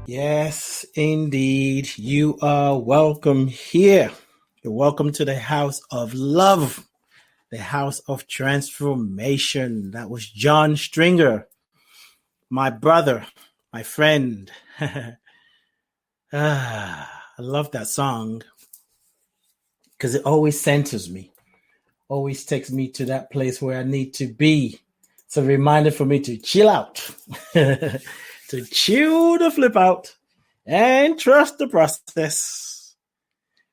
Yes, indeed. You are welcome here. You're welcome to the house of love, the house of transformation. That was John Stringer, my brother, my friend. I love that song because it always centers me, always takes me to that place where I need to be. It's a reminder for me to chill out, to chill the flip out and trust the process.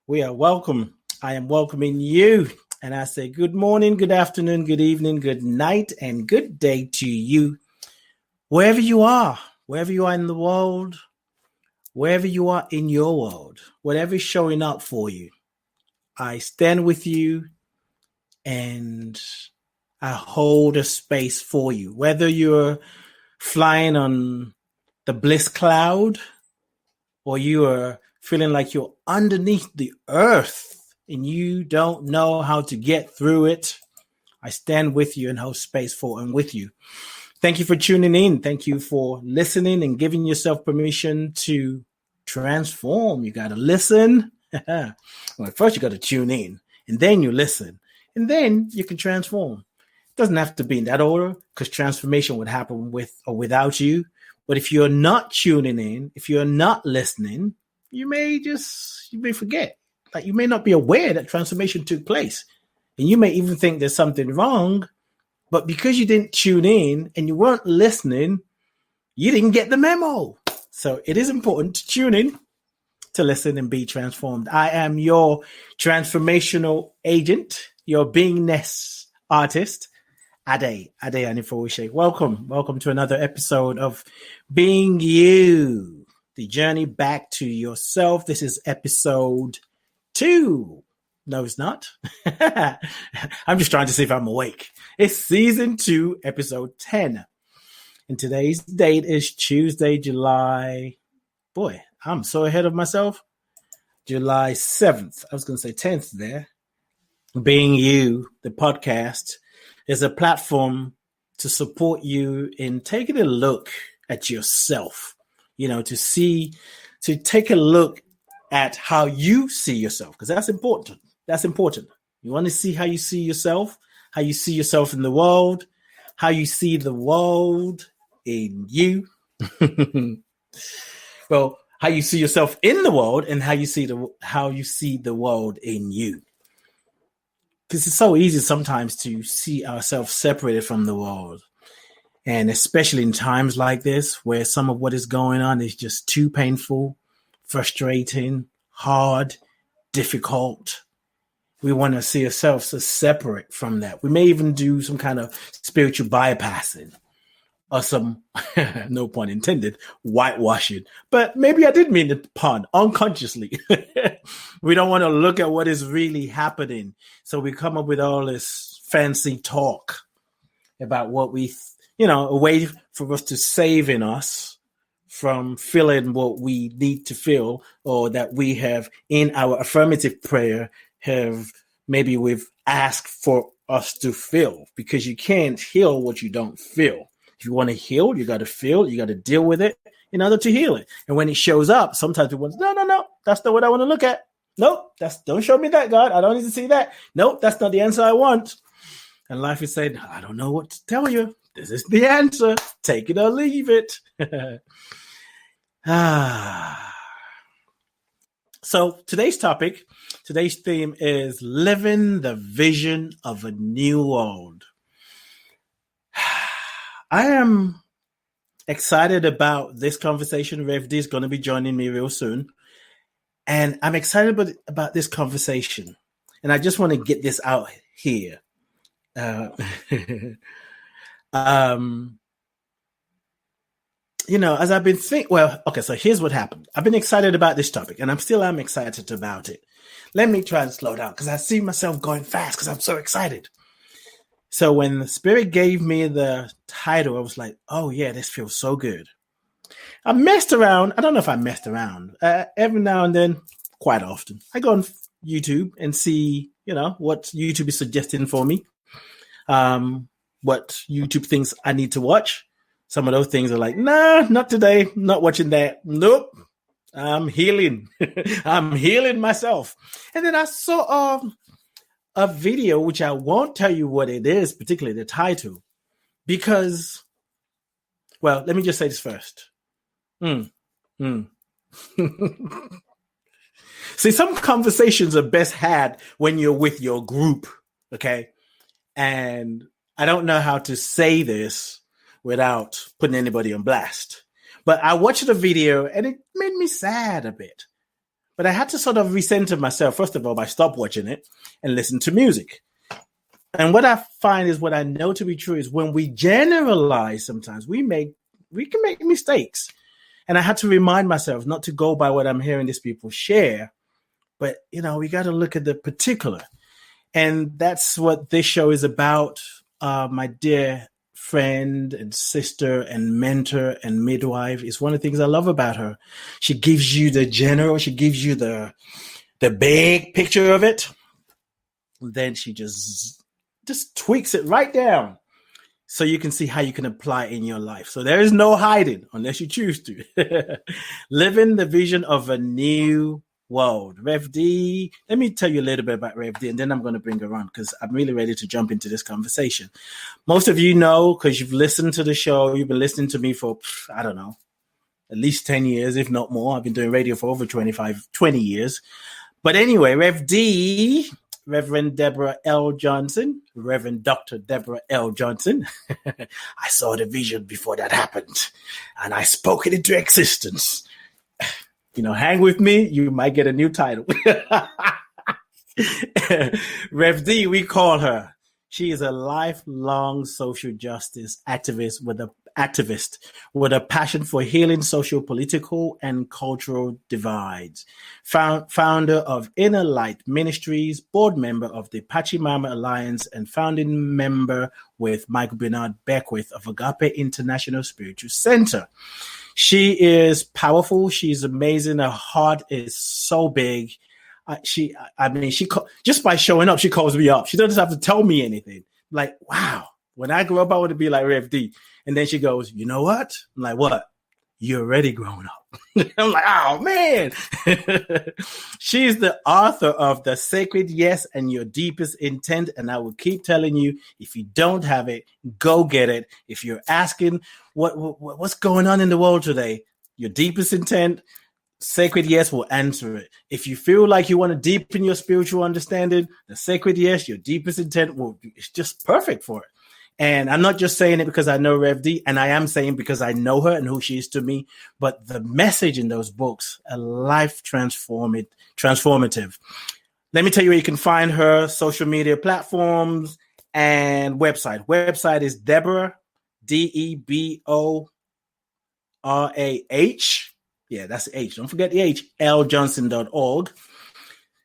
We are welcome. I am welcoming you. And I say good morning, good afternoon, good evening, good night, and good day to you. Wherever you are in the world, wherever you are in your world, whatever is showing up for you, I stand with you and I hold a space for you. Whether you're flying on the bliss cloud or you are feeling like you're underneath the earth and you don't know how to get through it, I stand with you and hold space for and with you. Thank you for tuning in. Thank you for listening and giving yourself permission to transform. You got to listen. Well, first you got to tune in and then you listen and then you can transform. It doesn't have to be in that order because transformation would happen with or without you. But if you're not tuning in, if you're not listening, you may forget. Like you may not be aware that transformation took place. And you may even think there's something wrong. But because you didn't tune in and you weren't listening, you didn't get the memo. So it is important to tune in, to listen and be transformed. I am your transformational agent, your beingness artist, Ade Anifowoshe. Welcome to another episode of Being You, the journey back to yourself. This is episode 2. No, it's not. I'm just trying to see if I'm awake. It's season 2, episode 10. And today's date is Tuesday, July. Boy, I'm so ahead of myself. July 7th. I was going to say 10th there. Being You, the podcast, is a platform to support you in taking a look at yourself, to take a look at how you see yourself, because that's important. That's important. You want to see how you see yourself in the world, how you see the world in you. Well, how you see yourself in the world and how you see the world in you. Because it's so easy sometimes to see ourselves separated from the world. And especially in times like this, where some of what is going on is just too painful, frustrating, hard, difficult. We want to see ourselves as separate from that. We may even do some kind of spiritual bypassing or some, no pun intended, whitewashing. But maybe I did mean the pun unconsciously. We don't want to look at what is really happening. So we come up with all this fancy talk about what a way for us to save in us from feeling what we need to feel, or that we have in our affirmative prayer we've asked for us to feel, because you can't heal what you don't feel. If you want to heal, you got to feel, you got to deal with it in order to heal it. And when it shows up, sometimes people say, no, that's not what I want to look at. Nope, don't show me that, God. I don't need to see that. Nope, that's not the answer I want. And life is saying, I don't know what to tell you. This is the answer. Take it or leave it. So today's theme is living the vision of a new world. I am excited about this conversation. Rev D is going to be joining me real soon. And I'm excited about this conversation. And I just want to get this out here. As I've been so here's what happened. I've been excited about this topic, and I'm excited about it. Let me try and slow down, because I see myself going fast because I'm so excited. So when the Spirit gave me the title, I was like, oh yeah, this feels so good. I messed around. I don't know if I messed around. Every now and then, quite often, I go on YouTube and see, what YouTube is suggesting for me. what YouTube thinks I need to watch. Some of those things are like, nah, not today. Not watching that. Nope. I'm healing. I'm healing myself. And then I saw a video, which I won't tell you what it is, particularly the title, because, well, let me just say this first. See, some conversations are best had when you're with your group, okay? And I don't know how to say this without putting anybody on blast. But I watched the video and it made me sad a bit. But I had to sort of recenter myself, first of all, by stop watching it and listen to music. And what I find is what I know to be true is when we generalize sometimes, we can make mistakes. And I had to remind myself not to go by what I'm hearing these people share, but, we got to look at the particular. And that's what this show is about. My dear friend and sister and mentor and midwife is one of the things I love about her. She gives you the general, she gives you the big picture of it. Then she just tweaks it right down so you can see how you can apply it in your life. So there is no hiding unless you choose to. Living the vision of a new world. Rev D, let me tell you a little bit about Rev D, and then I'm going to bring her on because I'm really ready to jump into this conversation. Most of you know, because you've listened to the show, you've been listening to me for, I don't know, at least 10 years, if not more. I've been doing radio for over 20 years. But anyway, Rev D, Reverend Deborah L Johnson, Reverend Dr. Deborah L Johnson. I saw the vision before that happened, and I spoke it into existence. Hang with me, you might get a new title. Rev D, we call her. She is a lifelong social justice activist with a passion for healing social, political, and cultural divides. Founder of Inner Light Ministries, board member of the Pachimama Alliance, and founding member with Michael Bernard Beckwith of Agape International Spiritual Center. She is powerful. She's amazing. Her heart is so big. Just by showing up, she calls me up. She doesn't have to tell me anything. Like, wow, when I grow up, I want to be like Rev D. And then she goes, you know what? I'm like, what? You're already grown up. I'm like, oh, man. She's the author of The Sacred Yes and Your Deepest Intent. And I will keep telling you, if you don't have it, go get it. If you're asking what's going on in the world today, your deepest intent, Sacred Yes will answer it. If you feel like you want to deepen your spiritual understanding, The Sacred Yes, your deepest intent it's just perfect for it. And I'm not just saying it because I know Rev D, and I am saying because I know her and who she is to me, but the message in those books are life transformative. Let me tell you where you can find her social media platforms and website. Website is Deborah, DEBORAH. Yeah, that's the H. Don't forget the H, ljohnson.org.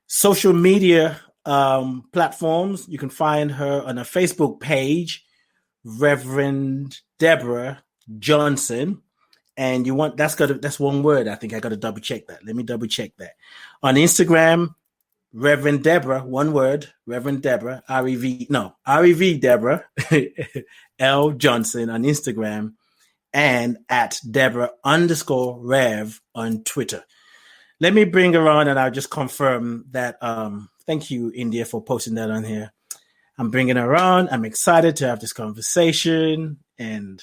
Social media platforms, you can find her on a Facebook page, Reverend Deborah Johnson. And that's one word. I think I got to double check that. Let me double check that. On Instagram, Reverend Deborah, one word, Reverend Deborah, REV Deborah L Johnson on Instagram, and at Deborah_Rev on Twitter. Let me bring her on and I'll just confirm that. Thank you, India, for posting that on here. I'm bringing her on. I'm excited to have this conversation. And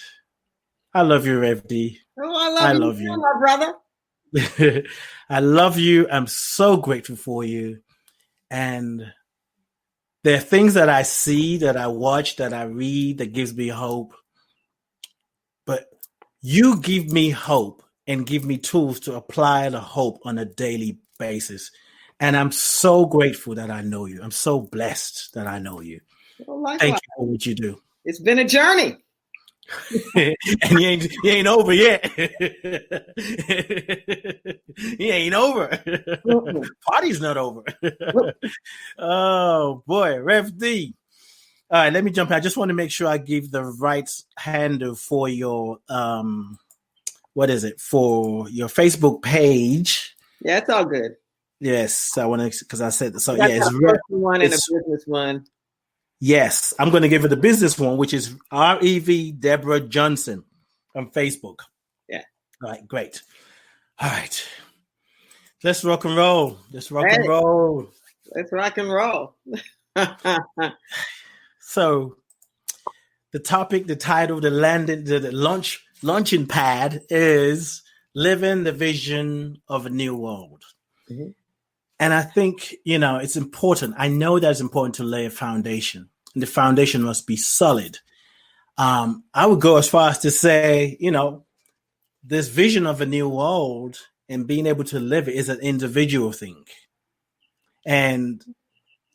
I love you, Rev D. Oh, I love you, my brother. I love you. I'm so grateful for you. And there are things that I see, that I watch, that I read, that gives me hope. But you give me hope and give me tools to apply the hope on a daily basis. And I'm so grateful that I know you. I'm so blessed that I know you. Well, thank you for what you do. It's been a journey. And you ain't over yet. He ain't over. Mm-hmm. Party's not over. Oh boy, Rev D. All right, let me jump in. I just want to make sure I give the right handle for your for your Facebook page. Yeah, it's all good. Yes, I want to, because I said so. Yeah, it's a personal one and a business one. Yes, I'm going to give it the business one, which is REV Deborah Johnson on Facebook. Yeah. All right, great. All right. Let's rock and roll. Let's rock and roll. Let's rock and roll. So the topic, the title, the launching pad is Living the Vision of a New World. Mm-hmm. And I think, it's important. I know that it's important to lay a foundation, and the foundation must be solid. I would go as far as to say, this vision of a new world and being able to live it is an individual thing. And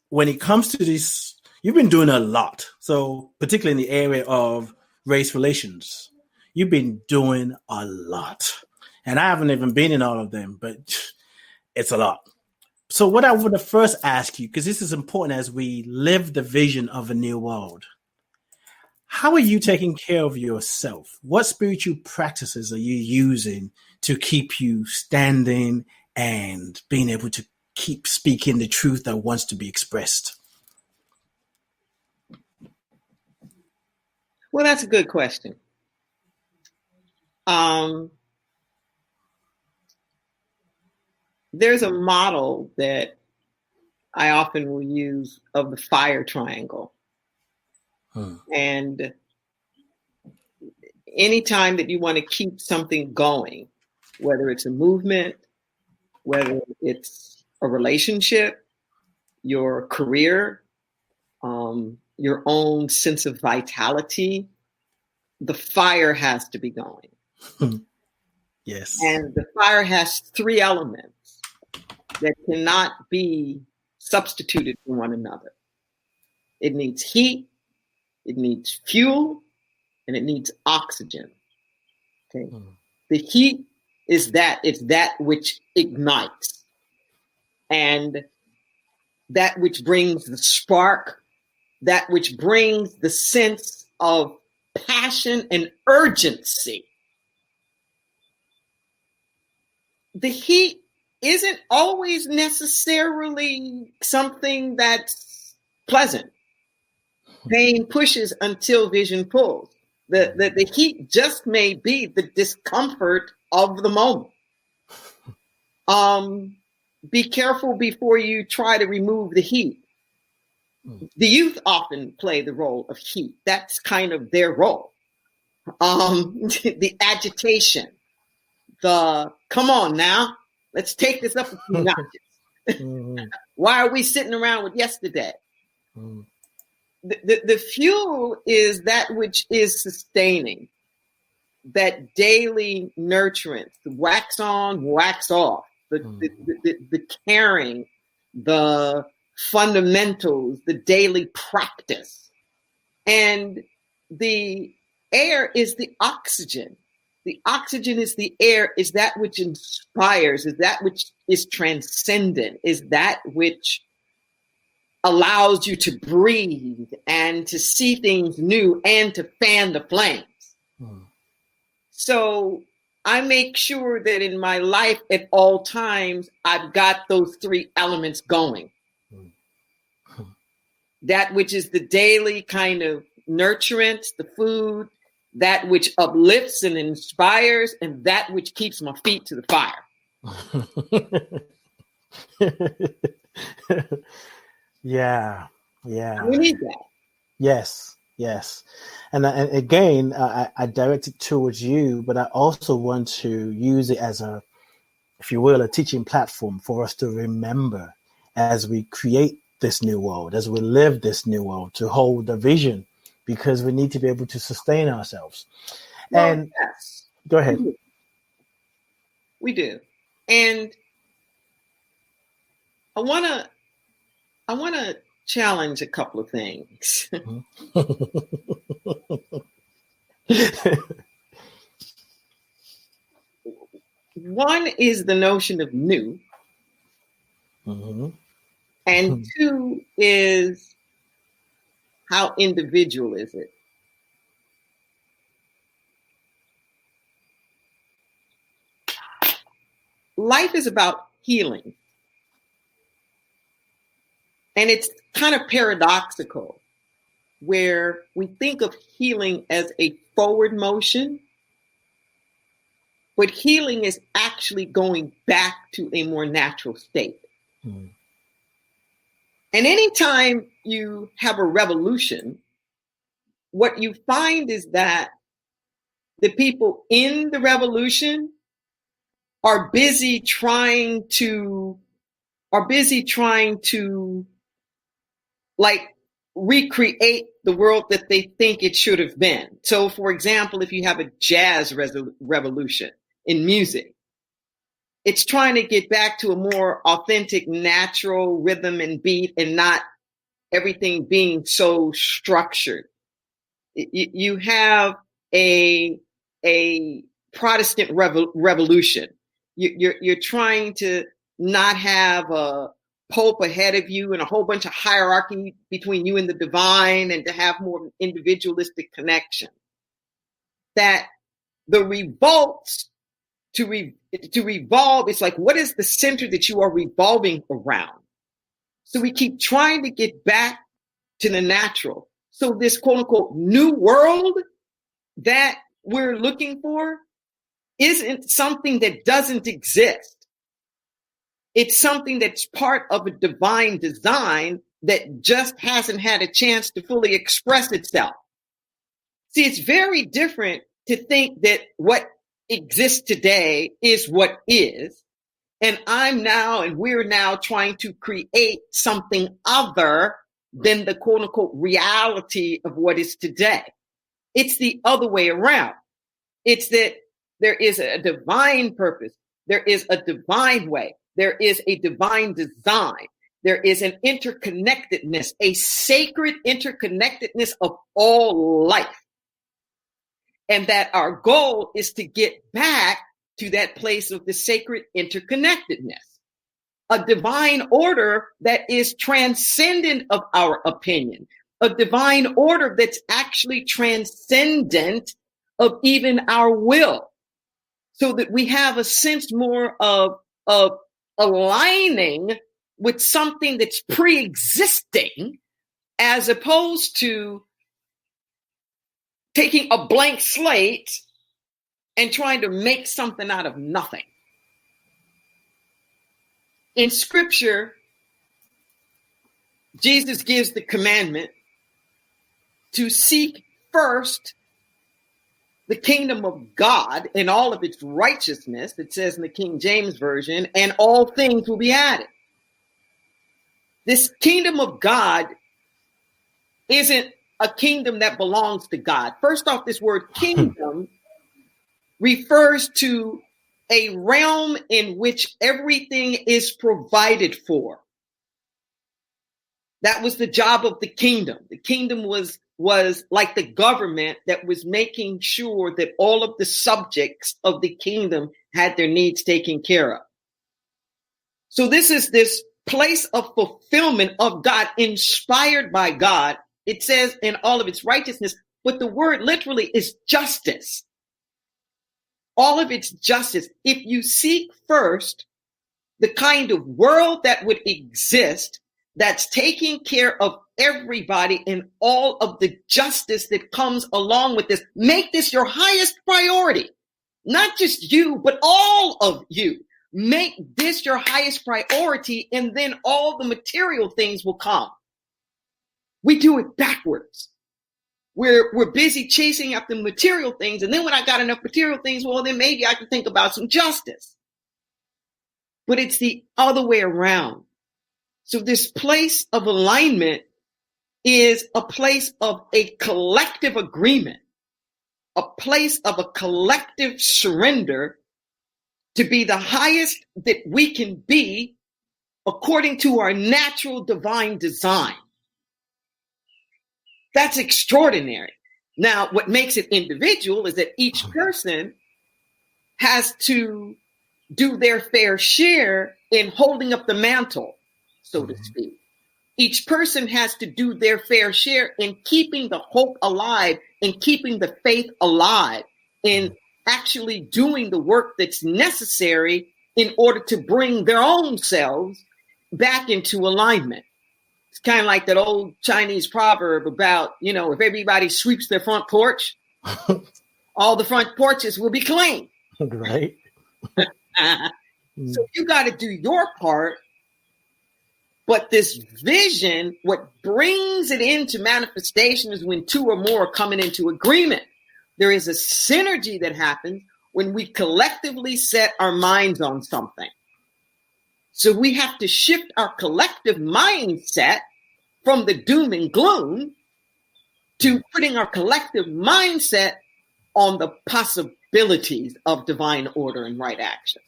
when it comes to this, you've been doing a lot. So particularly in the area of race relations, you've been doing a lot. And I haven't even been in all of them, but it's a lot. So what I want to first ask you, because this is important as we live the vision of a new world, how are you taking care of yourself? What spiritual practices are you using to keep you standing and being able to keep speaking the truth that wants to be expressed? Well, that's a good question. There's a model that I often will use of the fire triangle. And anytime that you want to keep something going, whether it's a movement, whether it's a relationship, your career, your own sense of vitality, the fire has to be going. Yes. And the fire has three elements that cannot be substituted for one another. It needs heat, it needs fuel, and it needs oxygen. Okay. The heat is that which ignites, and that which brings the spark, that which brings the sense of passion and urgency. The heat isn't always necessarily something that's pleasant. Pain pushes until vision pulls. The heat just may be the discomfort of the moment. Be careful before you try to remove the heat. The youth often play the role of heat. That's kind of their role. The agitation, come on now, let's take this up a few notches. Why are we sitting around with yesterday? The fuel is that which is sustaining, that daily nurturance, the wax on, wax off, the caring, the fundamentals, the daily practice. And the air is the oxygen. The oxygen is the air, is that which inspires, is that which is transcendent, is that which allows you to breathe and to see things new and to fan the flames. So I make sure that in my life at all times, I've got those three elements going. That which is the daily kind of nurturance, the food, that which uplifts and inspires, and that which keeps my feet to the fire. Yeah. We need that. Yes. And again, I direct it towards you, but I also want to use it as a, if you will, a teaching platform for us to remember as we create this new world, as we live this new world, to hold the vision, because we need to be able to sustain ourselves. Well, and yes, go ahead. We do. And I want to challenge a couple of things. One is the notion of new. And two is, how individual is it? Life is about healing. And it's kind of paradoxical where we think of healing as a forward motion, but healing is actually going back to a more natural state. Mm. And anytime you have a revolution, what you find is that the people in the revolution are busy trying to like recreate the world that they think it should have been. So, for example, if you have a jazz revolution in music, it's trying to get back to a more authentic, natural rhythm and beat, and not everything being so structured. You have a Protestant revolution. You're trying to not have a pope ahead of you and a whole bunch of hierarchy between you and the divine, and to have more individualistic connection. That the revolts to revolve, it's like, what is the center that you are revolving around? So we keep trying to get back to the natural. So this quote unquote new world that we're looking for isn't something that doesn't exist. It's something that's part of a divine design that just hasn't had a chance to fully express itself. See, it's very different to think that what exists today is what is, and we're now trying to create something other than the quote unquote reality of what is today. It's the other way around. It's that there is a divine purpose. There is a divine way. There is a divine design. There is an interconnectedness, a sacred interconnectedness of all life. And that our goal is to get back to that place of the sacred interconnectedness, a divine order that is transcendent of our opinion, a divine order that's actually transcendent of even our will, so that we have a sense more of aligning with something that's pre-existing, as opposed to taking a blank slate and trying to make something out of nothing. In scripture, Jesus gives the commandment to seek first the kingdom of God and all of its righteousness, it says in the King James Version, and all things will be added. This kingdom of God isn't a kingdom that belongs to God. First off, this word kingdom refers to a realm in which everything is provided for. That was the job of the kingdom. The kingdom was like the government that was making sure that all of the subjects of the kingdom had their needs taken care of. So this is this place of fulfillment of God, inspired by God. It says in all of its righteousness, but the word literally is justice. All of its justice. If you seek first the kind of world that would exist that's taking care of everybody and all of the justice that comes along with this, make this your highest priority. Not just you, but all of you. Make this your highest priority, and then all the material things will come. We do it backwards. We're busy chasing after material things, and then when I got enough material things, well, then maybe I can think about some justice. But it's the other way around. So this place of alignment is a place of a collective agreement, a place of a collective surrender to be the highest that we can be according to our natural divine design. That's extraordinary. Now, what makes it individual is that each person has to do their fair share in holding up the mantle, so to speak. Each person has to do their fair share in keeping the hope alive, in keeping the faith alive, in actually doing the work that's necessary in order to bring their own selves back into alignment. It's kind of like that old Chinese proverb about, if everybody sweeps their front porch, all the front porches will be clean. Right. So you got to do your part. But this vision, what brings it into manifestation is when two or more are coming into agreement. There is a synergy that happens when we collectively set our minds on something. So we have to shift our collective mindset from the doom and gloom to putting our collective mindset on the possibilities of divine order and right action.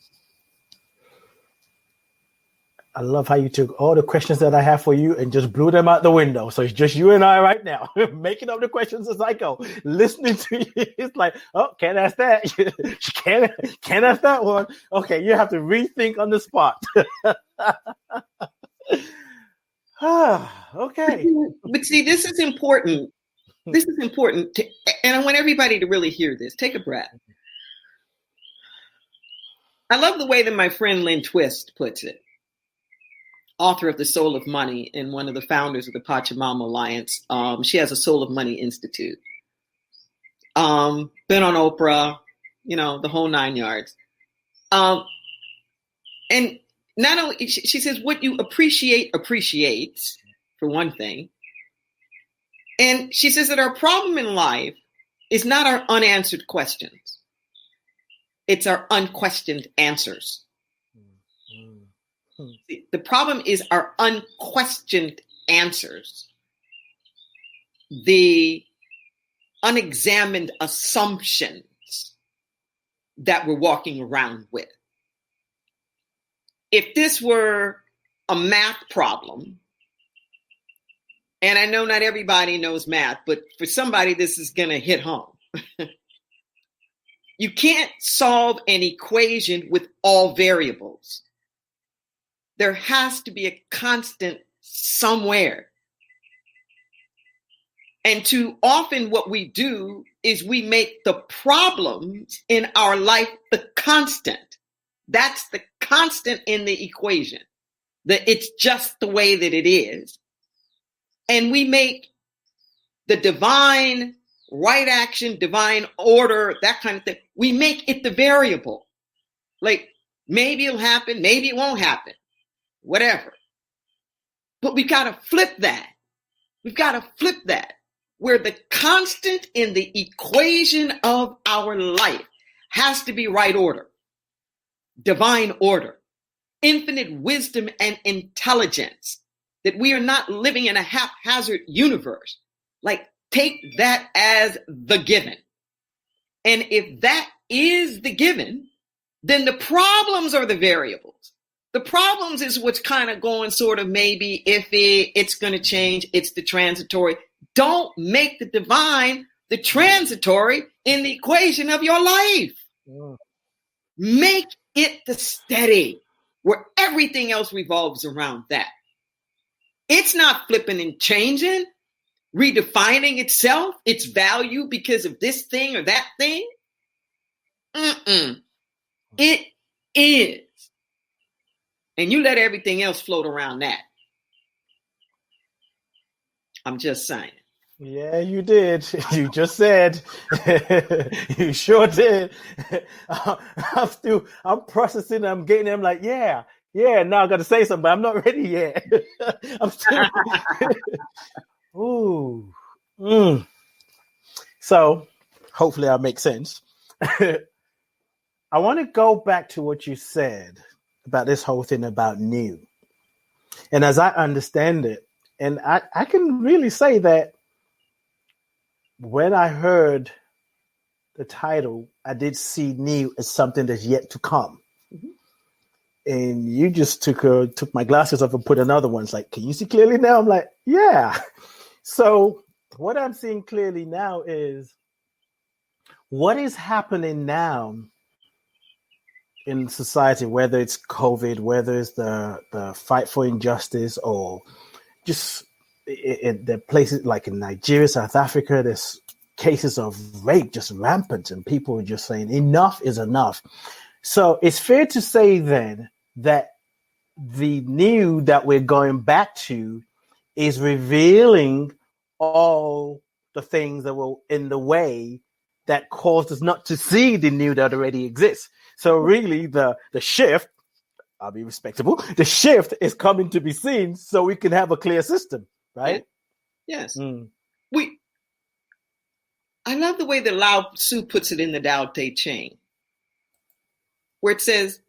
I love how you took all the questions that I have for you and just blew them out the window. So it's just you and I right now, making up the questions as I go, listening to you. It's like, oh, can't ask that. can't ask that one. Okay, you have to rethink on the spot. Okay. But see, this is important. This is important, and I want everybody to really hear this. Take a breath. I love the way that my friend Lynn Twist puts it. Author of The Soul of Money and one of the founders of the Pachamama Alliance. She has a Soul of Money Institute. Been on Oprah, the whole 9 yards. And not only, she says, what you appreciate appreciates, for one thing. And she says that our problem in life is not our unanswered questions. It's our unquestioned answers. The problem is our unquestioned answers, the unexamined assumptions that we're walking around with. If this were a math problem, and I know not everybody knows math, but for somebody, this is going to hit home. You can't solve an equation with all variables. There has to be a constant somewhere. And too often what we do is we make the problems in our life the constant. That's the constant in the equation. That it's just the way that it is. And we make the divine right action, divine order, that kind of thing. We make it the variable. Like maybe it'll happen, maybe it won't happen. Whatever. But we've got to flip that. We've got to flip that. Where the constant in the equation of our life has to be right order, divine order, infinite wisdom and intelligence, that we are not living in a haphazard universe. Like, take that as the given. And if that is the given, then the problems are the variables. The problems is what's kind of going sort of maybe iffy, it's going to change, it's the transitory. Don't make the divine the transitory in the equation of your life. Yeah. Make it the steady, where everything else revolves around that. It's not flipping and changing, redefining itself, its value because of this thing or that thing. It is. And you let everything else float around that. I'm just saying. Yeah, you did. You just said. You sure did. I'm processing. I'm getting them like, yeah. Now I got to say something, but I'm not ready yet. I'm still. Ooh. So hopefully I'll make sense. I want to go back to what you said about this whole thing about new. And as I understand it, and I can really say that when I heard the title, I did see new as something that's yet to come. Mm-hmm. And you just took my glasses off and put another one. It's like, can you see clearly now? I'm like, yeah. So what I'm seeing clearly now is what is happening now in society, whether it's COVID, whether it's the fight for injustice, or just in the places like in Nigeria, South Africa, there's cases of rape just rampant, and people are just saying enough is enough. So it's fair to say then that the new that we're going back to is revealing all the things that were in the way that caused us not to see the new that already exists. So really the shift, I'll be respectable, the shift is coming to be seen so we can have a clear system, right? Yes. I love the way that Lao Tzu puts it in the Tao Te Ching, where it says,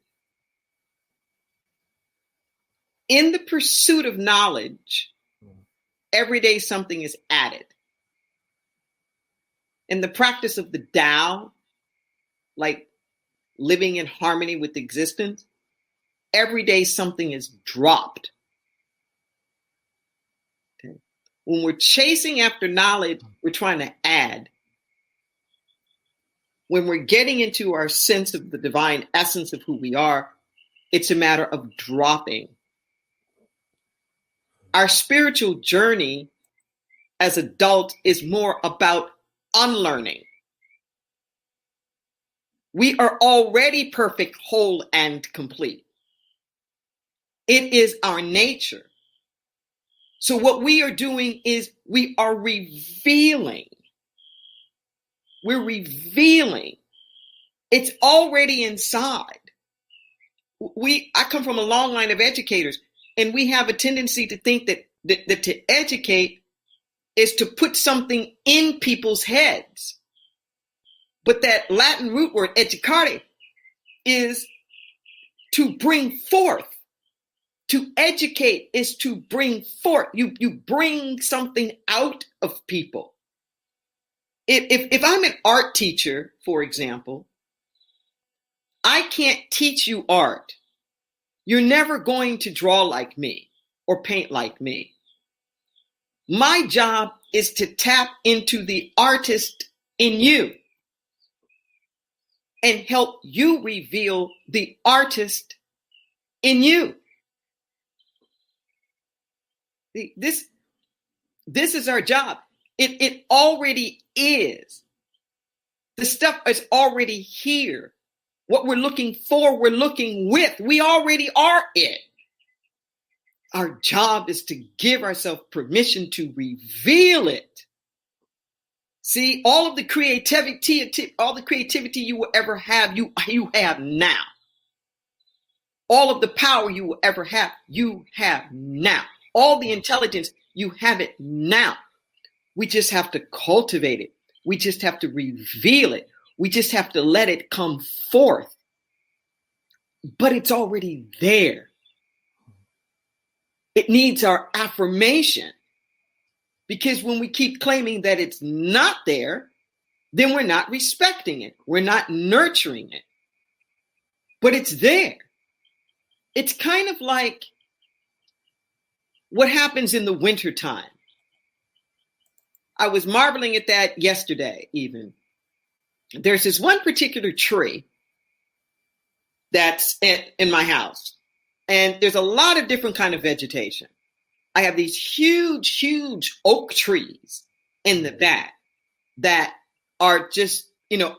in the pursuit of knowledge, every day something is added. In the practice of the Tao, like living in harmony with existence, every day something is dropped. Okay. When we're chasing after knowledge, we're trying to add. When we're getting into our sense of the divine essence of who we are, it's a matter of dropping. Our spiritual journey as adults is more about unlearning. We are already perfect, whole, and complete. It is our nature. So what we are doing is we are revealing. We're revealing. It's already inside. I come from a long line of educators, and we have a tendency to think that to educate is to put something in people's heads. But that Latin root word, educare, is to bring forth. To educate is to bring forth. You bring something out of people. If I'm an art teacher, for example, I can't teach you art. You're never going to draw like me or paint like me. My job is to tap into the artist in you and help you reveal the artist in you. This is our job. It already is. The stuff is already here. What we're looking for, we're looking with. We already are it. Our job is to give ourselves permission to reveal it. See, all of the creativity you will ever have, you have now. All of the power you will ever have, you have now. All the intelligence, you have it now. We just have to cultivate it. We just have to reveal it. We just have to let it come forth. But it's already there. It needs our affirmation. Because when we keep claiming that it's not there, then we're not respecting it. We're not nurturing it. But it's there. It's kind of like what happens in the wintertime. I was marveling at that yesterday, even. There's this one particular tree that's in my house. And there's a lot of different kind of vegetation. I have these huge, huge oak trees in the back that are just,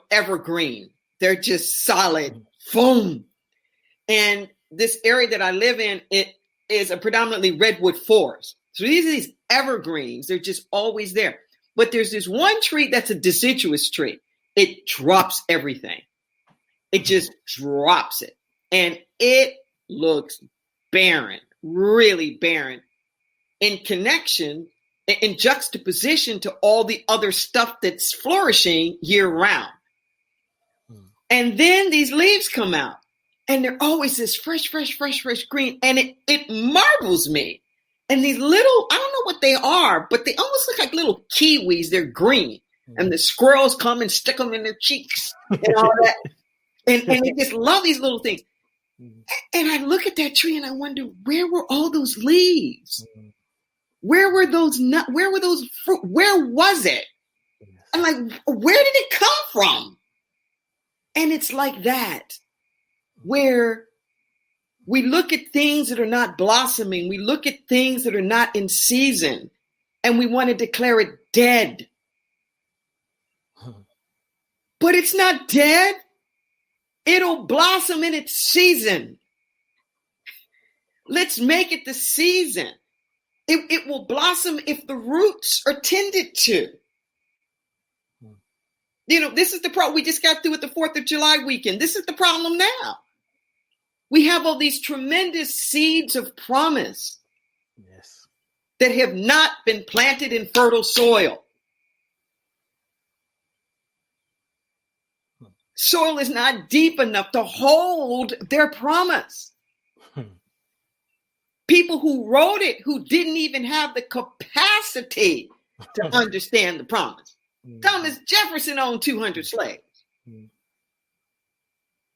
evergreen. They're just solid foam. And this area that I live in, it is a predominantly redwood forest. So these are these evergreens. They're just always there. But there's this one tree that's a deciduous tree. It drops everything. It just drops it. And it looks barren, really barren, in connection, in juxtaposition to all the other stuff that's flourishing year round. And then these leaves come out, and they're always this fresh green. And it marvels me. And these little, I don't know what they are, but they almost look like little kiwis. They're green. And the squirrels come and stick them in their cheeks and all that. And they just love these little things. And I look at that tree and I wonder, where were all those leaves? Where were those nuts? Where were those fruit? Where was it? I'm like, where did it come from? And it's like that, where we look at things that are not blossoming. We look at things that are not in season, and we want to declare it dead. But it's not dead. It'll blossom in its season. Let's make it the season. It will blossom if the roots are tended to. This is the problem. We just got through with the 4th of July weekend. This is the problem now. We have all these tremendous seeds of promise that have not been planted in fertile soil. Soil is not deep enough to hold their promise. People who wrote it, who didn't even have the capacity to understand the promise. Thomas Jefferson owned 200 slaves.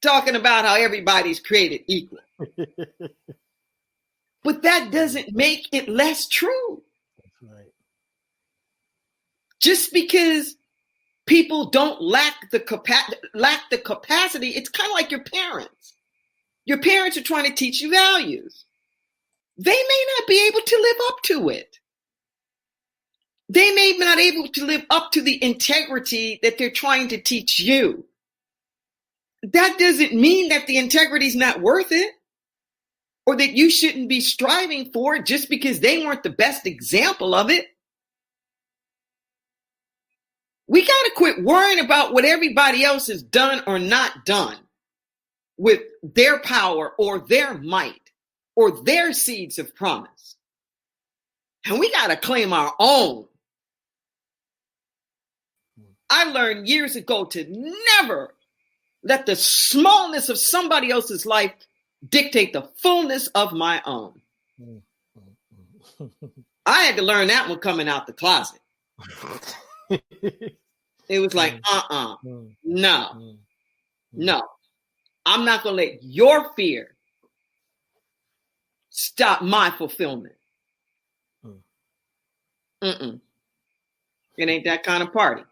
Talking about how everybody's created equal. But that doesn't make it less true. That's right. Just because people don't lack the capacity, it's kind of like your parents. Your parents are trying to teach you values. They may not be able to live up to it. They may not be able to live up to the integrity that they're trying to teach you. That doesn't mean that the integrity is not worth it, or that you shouldn't be striving for it just because they weren't the best example of it. We got to quit worrying about what everybody else has done or not done with their power or their might or their seeds of promise. And we got to claim our own. I learned years ago to never let the smallness of somebody else's life dictate the fullness of my own. I had to learn that one coming out the closet. It was like, no. I'm not going to let your fear stop my fulfillment. It ain't that kind of party.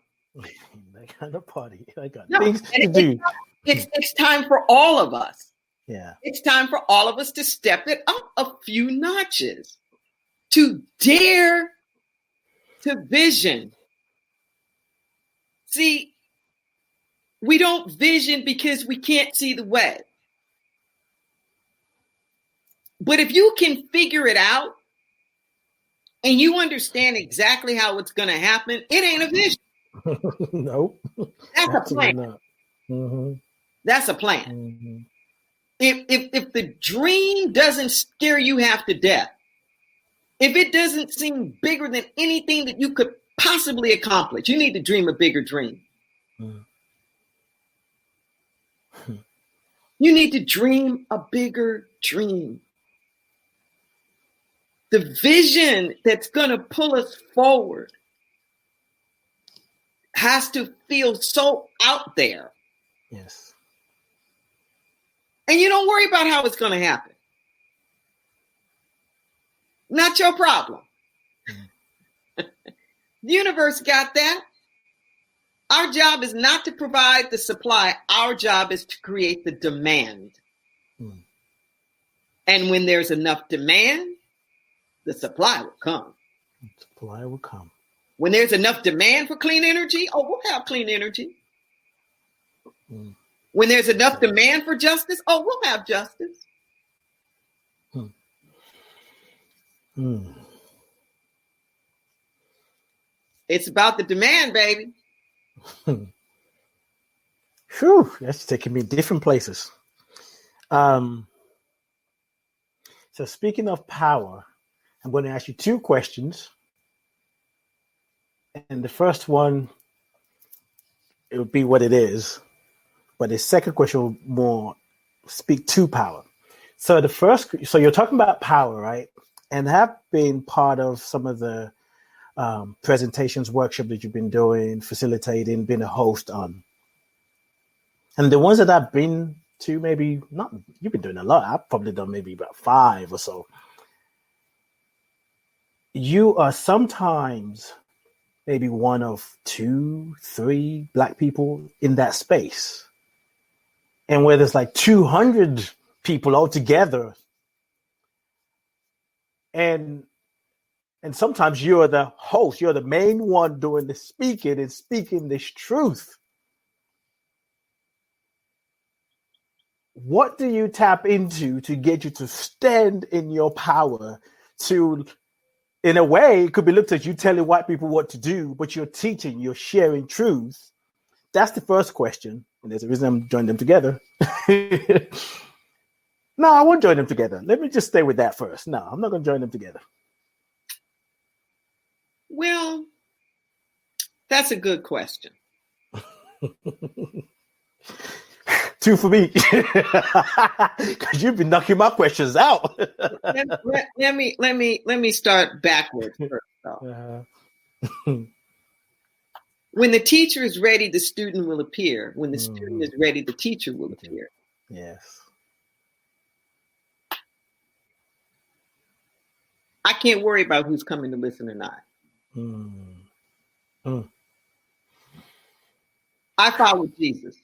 That kind of party. I got No, things to do. It's time for all of us. Yeah. It's time for all of us to step it up a few notches, to dare to vision. See, we don't vision because we can't see the way. But if you can figure it out and you understand exactly how it's going to happen, it ain't a vision. Nope. That's a plan. Mm-hmm. That's a plan. Mm-hmm. If the dream doesn't scare you half to death, if it doesn't seem bigger than anything that you could possibly accomplish, you need to dream a bigger dream. Mm-hmm. You need to dream a bigger dream. The vision that's going to pull us forward has to feel so out there. Yes. And you don't worry about how it's going to happen. Not your problem. The universe got that. Our job is not to provide the supply. Our job is to create the demand. And when there's enough demand, the supply will come. Supply will come. When there's enough demand for clean energy, we'll have clean energy. When there's enough demand for justice, we'll have justice. It's about the demand, baby. Whew, that's taking me different places. So speaking of power, I'm going to ask you two questions. And the first one, it would be what it is. But the second question will more speak to power. So you're talking about power, right? And have been part of some of the presentations, workshop that you've been doing, facilitating, been a host on. And the ones that I've been to, maybe not, you've been doing a lot. I've probably done maybe about 5 or so. You are sometimes maybe one of 2, 3 Black people in that space. And where there's like 200 people all together. And sometimes you're the host, you're the main one doing the speaking and speaking this truth. What do you tap into to get you to stand in your power, to in a way, it could be looked at you telling white people what to do, but you're teaching, you're sharing truth. That's the first question. And there's a reason I'm joining them together. No, I won't join them together. Let me just stay with that first. No, I'm not going to join them together. Well, that's a good question. 2 for me. Because you've been knocking my questions out. let me start backwards first, though. When the teacher is ready, the student will appear. When the student is ready, the teacher will appear. Yes. I can't worry about who's coming to listen or not. I follow Jesus.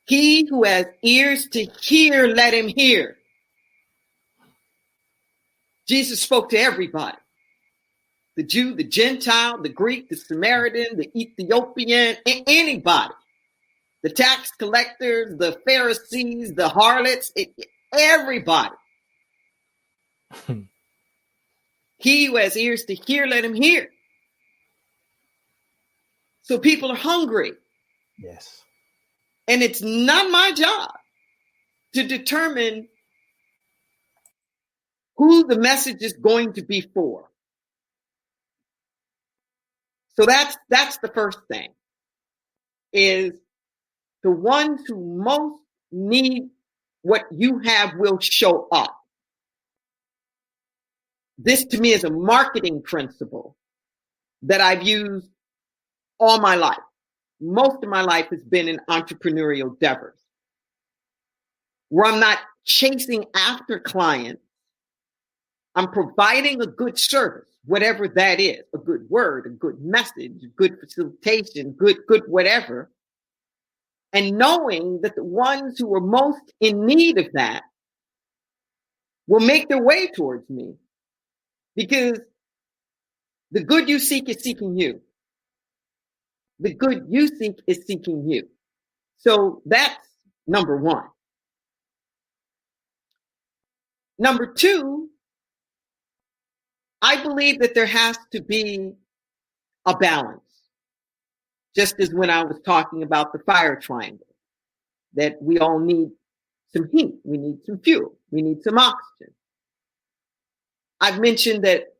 He who has ears to hear, let him hear. Jesus spoke to everybody. The Jew, the Gentile, the Greek, the Samaritan, the Ethiopian, anybody. The tax collectors, the Pharisees, the harlots, everybody. He who has ears to hear, let him hear. So people are hungry. Yes. And it's not my job to determine who the message is going to be for. So that's the first thing, is the ones who most need what you have will show up. This to me is a marketing principle that I've used all my life. Most of my life has been in entrepreneurial endeavors where I'm not chasing after clients. I'm providing a good service, whatever that is, a good word, a good message, good facilitation, good whatever. And knowing that the ones who are most in need of that will make their way towards me, because the good you seek is seeking you. The good you seek is seeking you. So that's number one. Number two, I believe that there has to be a balance. Just as when I was talking about the fire triangle, that we all need some heat, we need some fuel, we need some oxygen. I've mentioned that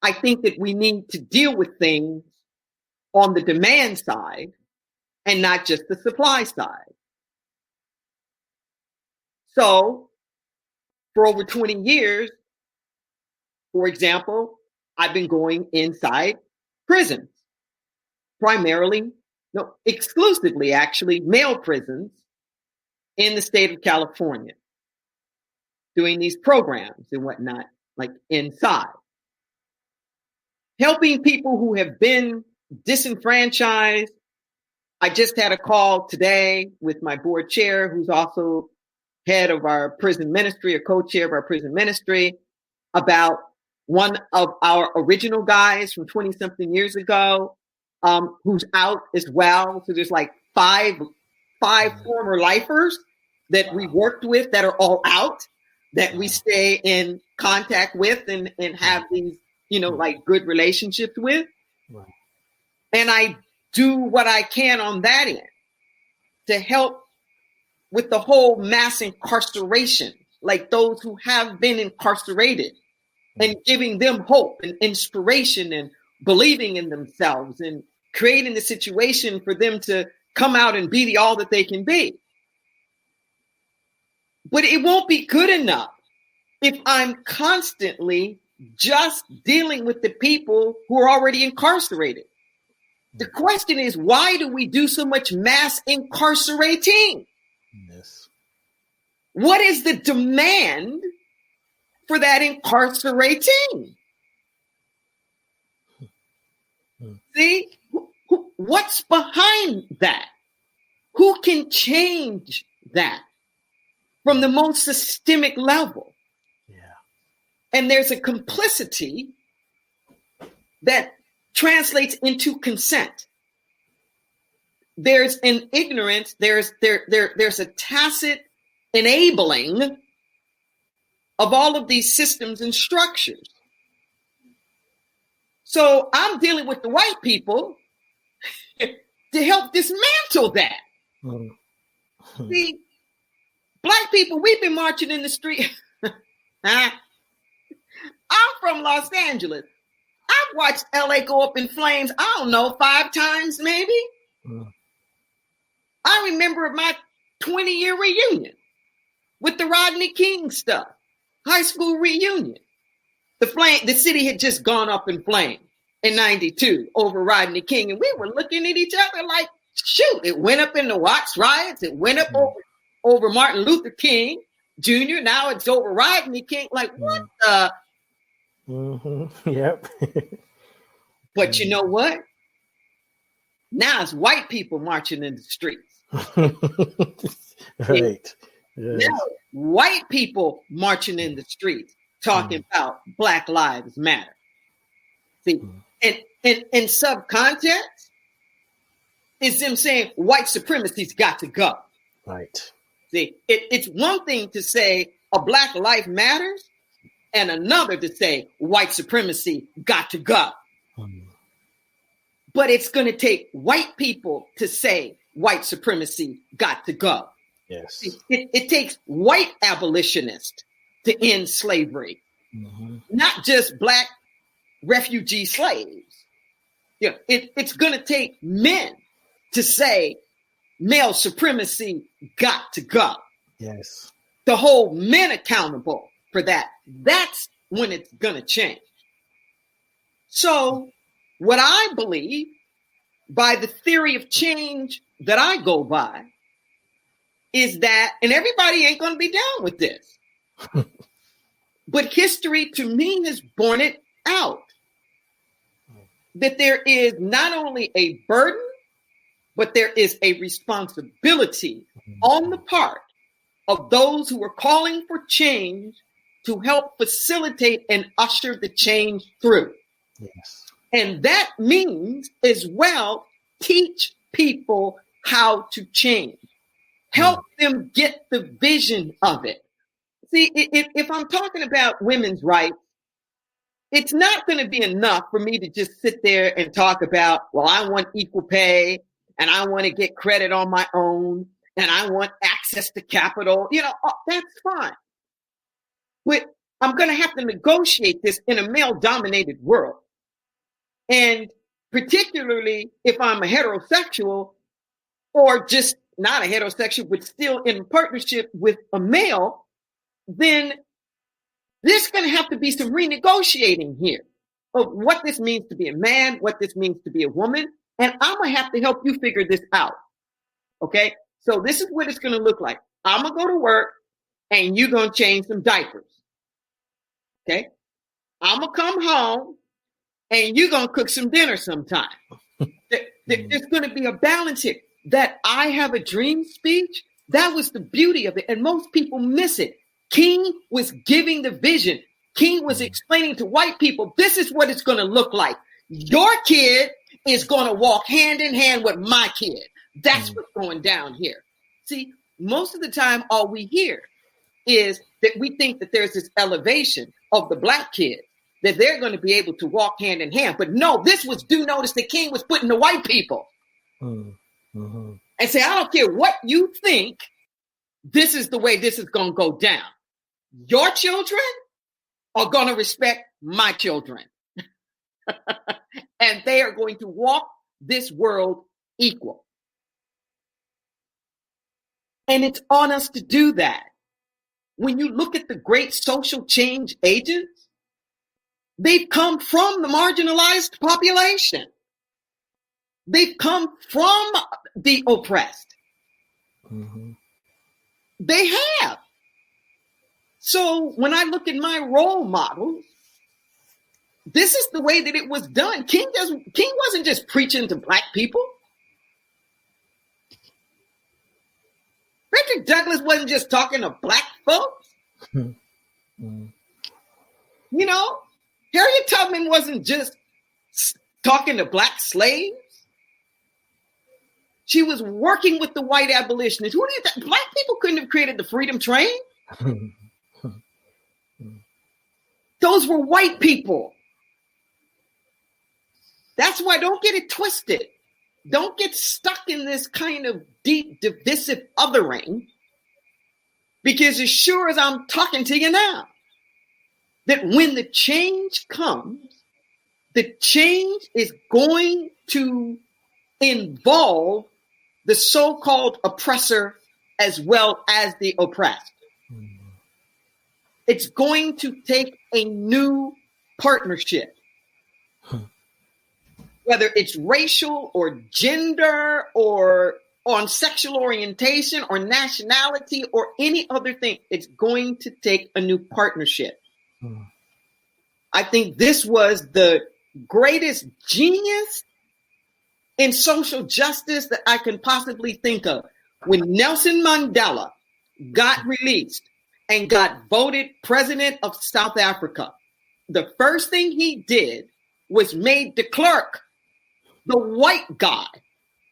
I think that we need to deal with things on the demand side and not just the supply side. So for over 20 years, for example, I've been going inside prisons, exclusively actually, male prisons in the state of California, doing these programs and whatnot, like inside. Helping people who have been disenfranchised. I just had a call today with my board chair, who's also head of our prison ministry, or co-chair of our prison ministry, about one of our original guys from 20-something years ago, who's out as well. So there's like five former lifers that we worked with that are all out, that we stay in contact with and have these, like good relationships with. Right. And I do what I can on that end to help with the whole mass incarceration, like those who have been incarcerated, and giving them hope and inspiration and believing in themselves and creating the situation for them to come out and be the all that they can be. But it won't be good enough if I'm constantly just dealing with the people who are already incarcerated. The question is, why do we do so much mass incarcerating? Yes. What is the demand for that incarcerating? See, what's behind that? Who can change that from the most systemic level? Yeah. And there's a complicity that translates into consent. There's an ignorance, there's a tacit enabling of all of these systems and structures. So I'm dealing with the white people to help dismantle that. Mm-hmm. See, black people, we've been marching in the street. I'm from Los Angeles. I've watched LA go up in flames, I don't know, 5 times maybe. Mm. I remember my 20-year reunion with the Rodney King stuff, high school reunion. The city had just gone up in flames in 92 over Rodney King. And we were looking at each other like, shoot, it went up in the Watts riots. It went up over Martin Luther King Jr. Now it's over Rodney King. Like, what the? Mm-hmm. Yep. But you know what? Now it's white people marching in the streets. Right. Yes. Now white people marching in the streets talking about Black Lives Matter. See, and in subcontext is them saying white supremacy's got to go. Right. See, it's one thing to say a Black life matters and another to say white supremacy got to go. But it's going to take white people to say white supremacy got to go. Yes. See, it takes white abolitionists to end slavery, not just Black refugee slaves. Yeah, it's going to take men to say male supremacy got to go. Yes. To hold men accountable for that. That's when it's going to change. So what I believe by the theory of change that I go by is that, and everybody ain't going to be down with this, but history to me has borne it out, that there is not only a burden, but there is a responsibility on the part of those who are calling for change to help facilitate and usher the change through. Yes. And that means as well, teach people how to change. Help them get the vision of it. See, if I'm talking about women's rights, it's not going to be enough for me to just sit there and talk about, well, I want equal pay and I want to get credit on my own and I want access to capital. You know, that's fine. But I'm going to have to negotiate this in a male-dominated world. And particularly if I'm a heterosexual or just not a heterosexual, but still in partnership with a male, then there's going to have to be some renegotiating here of what this means to be a man, what this means to be a woman. And I'm going to have to help you figure this out. Okay. So this is what it's going to look like. I'm going to go to work and you're going to change some diapers. Okay. I'm going to come home and you're going to cook some dinner sometime. There's going to be a balance here. That I have a dream speech, that was the beauty of it. And most people miss it. King was giving the vision. King was explaining to white people, this is what it's going to look like. Your kid is going to walk hand in hand with my kid. That's what's going down here. See, most of the time, all we hear is that we think that there's this elevation of the Black kid, that they're going to be able to walk hand in hand. But no, this was due notice that King was putting the white people. And say, I don't care what you think, this is the way this is going to go down. Your children are going to respect my children. And they are going to walk this world equal. And it's on us to do that. When you look at the great social change agents, they've come from the marginalized population. They've come from the oppressed. They have. So when I look at my role models, this is the way that it was done. King wasn't just preaching to Black people. Frederick Douglass wasn't just talking to Black folks. You know, Harriet Tubman wasn't just talking to Black slaves. She was working with the white abolitionists. Who do you think? Black people couldn't have created the freedom train. Those were white people. That's why don't get it twisted. Don't get stuck in this kind of deep, divisive othering, because as sure as I'm talking to you now, that when the change comes, the change is going to involve the so-called oppressor as well as the oppressed. Mm-hmm. It's going to take a new partnership. Whether it's racial or gender or on sexual orientation or nationality or any other thing, it's going to take a new partnership. Hmm. I think this was the greatest genius in social justice that I can possibly think of. When Nelson Mandela got released and got voted president of South Africa, the first thing he did was made de Klerk, the white guy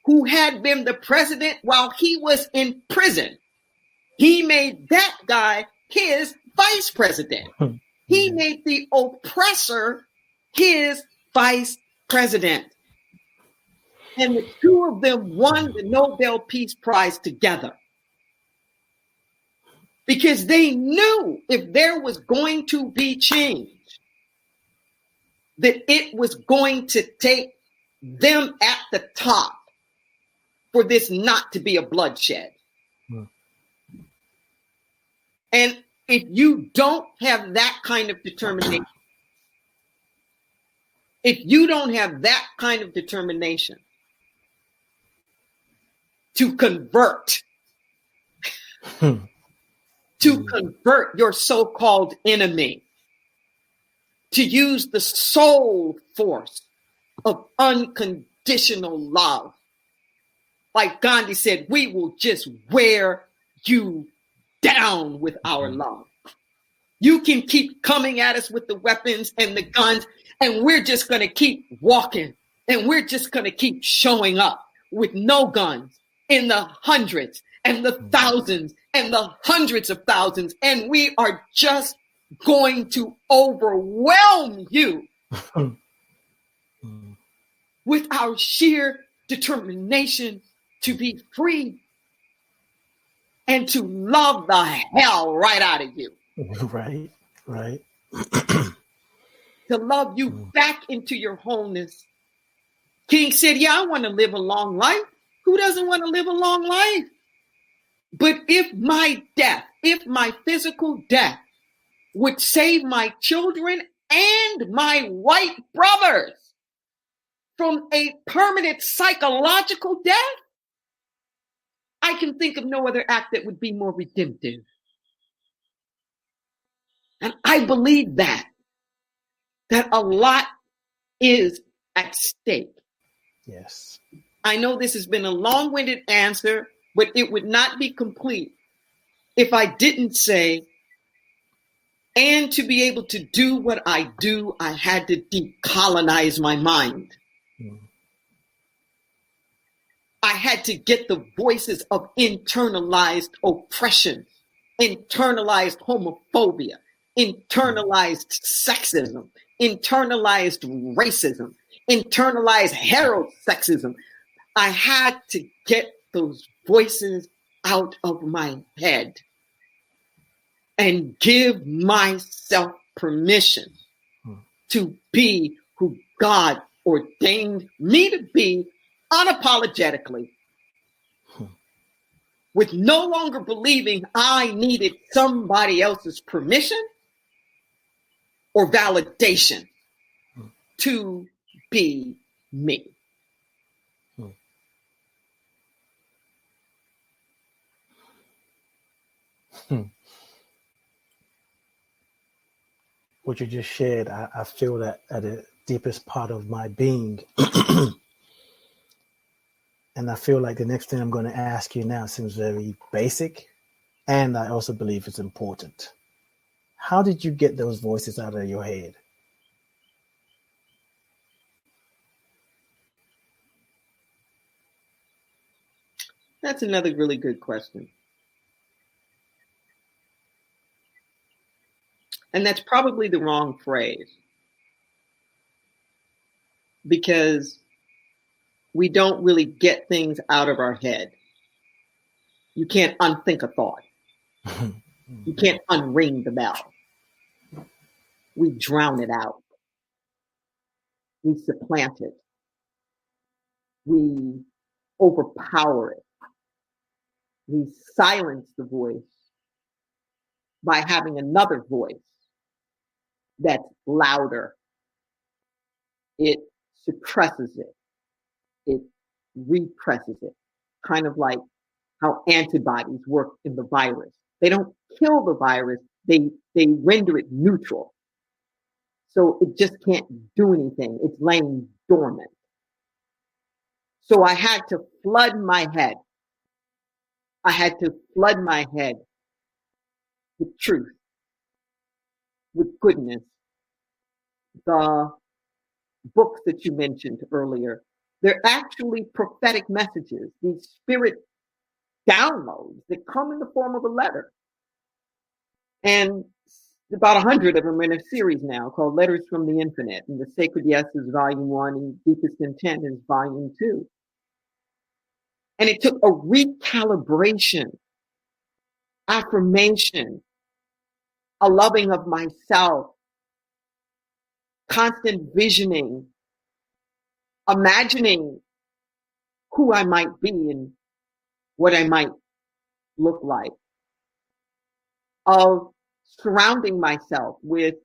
who had been the president while he was in prison. He made that guy his vice president. He made the oppressor his vice president. And the two of them won the Nobel Peace Prize together. Because they knew if there was going to be change, that it was going to take them at the top for this not to be a bloodshed. Hmm. And if you don't have that kind of determination, to convert, to convert your so-called enemy, to use the soul force of unconditional love. Like Gandhi said, we will just wear you down with our love. You can keep coming at us with the weapons and the guns, and we're just going to keep walking, and we're just going to keep showing up with no guns in the hundreds and the thousands and the hundreds of thousands, and we are just going to overwhelm you with our sheer determination to be free and to love the hell right out of you. Right. To love you back into your wholeness. King said, yeah, I want to live a long life. Who doesn't want to live a long life? But if my death, if my physical death would save my children and my white brothers from a permanent psychological death, I can think of no other act that would be more redemptive. And I believe that a lot is at stake. Yes. I know this has been a long-winded answer, but it would not be complete if I didn't say, and to be able to do what I do, I had to decolonize my mind. I had to get the voices of internalized oppression, internalized homophobia, internalized sexism, internalized racism, internalized heterosexism. I had to get those voices out of my head and give myself permission to be who God ordained me to be unapologetically, with no longer believing I needed somebody else's permission or validation to be me. What you just shared, I feel that at the deepest part of my being. And I feel like the next thing I'm going to ask you now seems very basic, and I also believe it's important. How did you get those voices out of your head? That's another really good question. And that's probably the wrong phrase, because we don't really get things out of our head. You can't unthink a thought. You can't unring the bell. We drown it out. We supplant it. We overpower it. We silence the voice by having another voice that's louder. It suppresses it. It represses it. Kind of like how antibodies work in the virus. They don't kill the virus, they render it neutral. So it just can't do anything. It's laying dormant. So I had to flood my head. I had to flood my head with truth, with goodness. The books that you mentioned earlier, they're actually prophetic messages, these spirit downloads that come in the form of a letter. And about 100 of them are in a series now called Letters from the Infinite. And The Sacred Yes is Volume 1 and Deepest Intent is Volume 2. And it took a recalibration, affirmation, a loving of myself, constant visioning, imagining who I might be and what I might look like, of surrounding myself with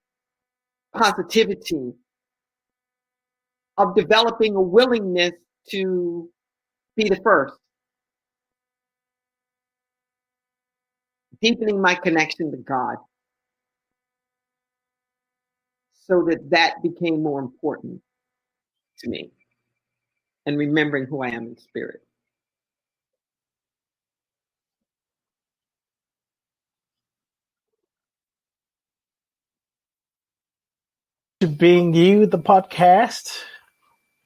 positivity, of developing a willingness to be the first, deepening my connection to God, so that became more important to me, and remembering who I am in spirit. To being you, the podcast,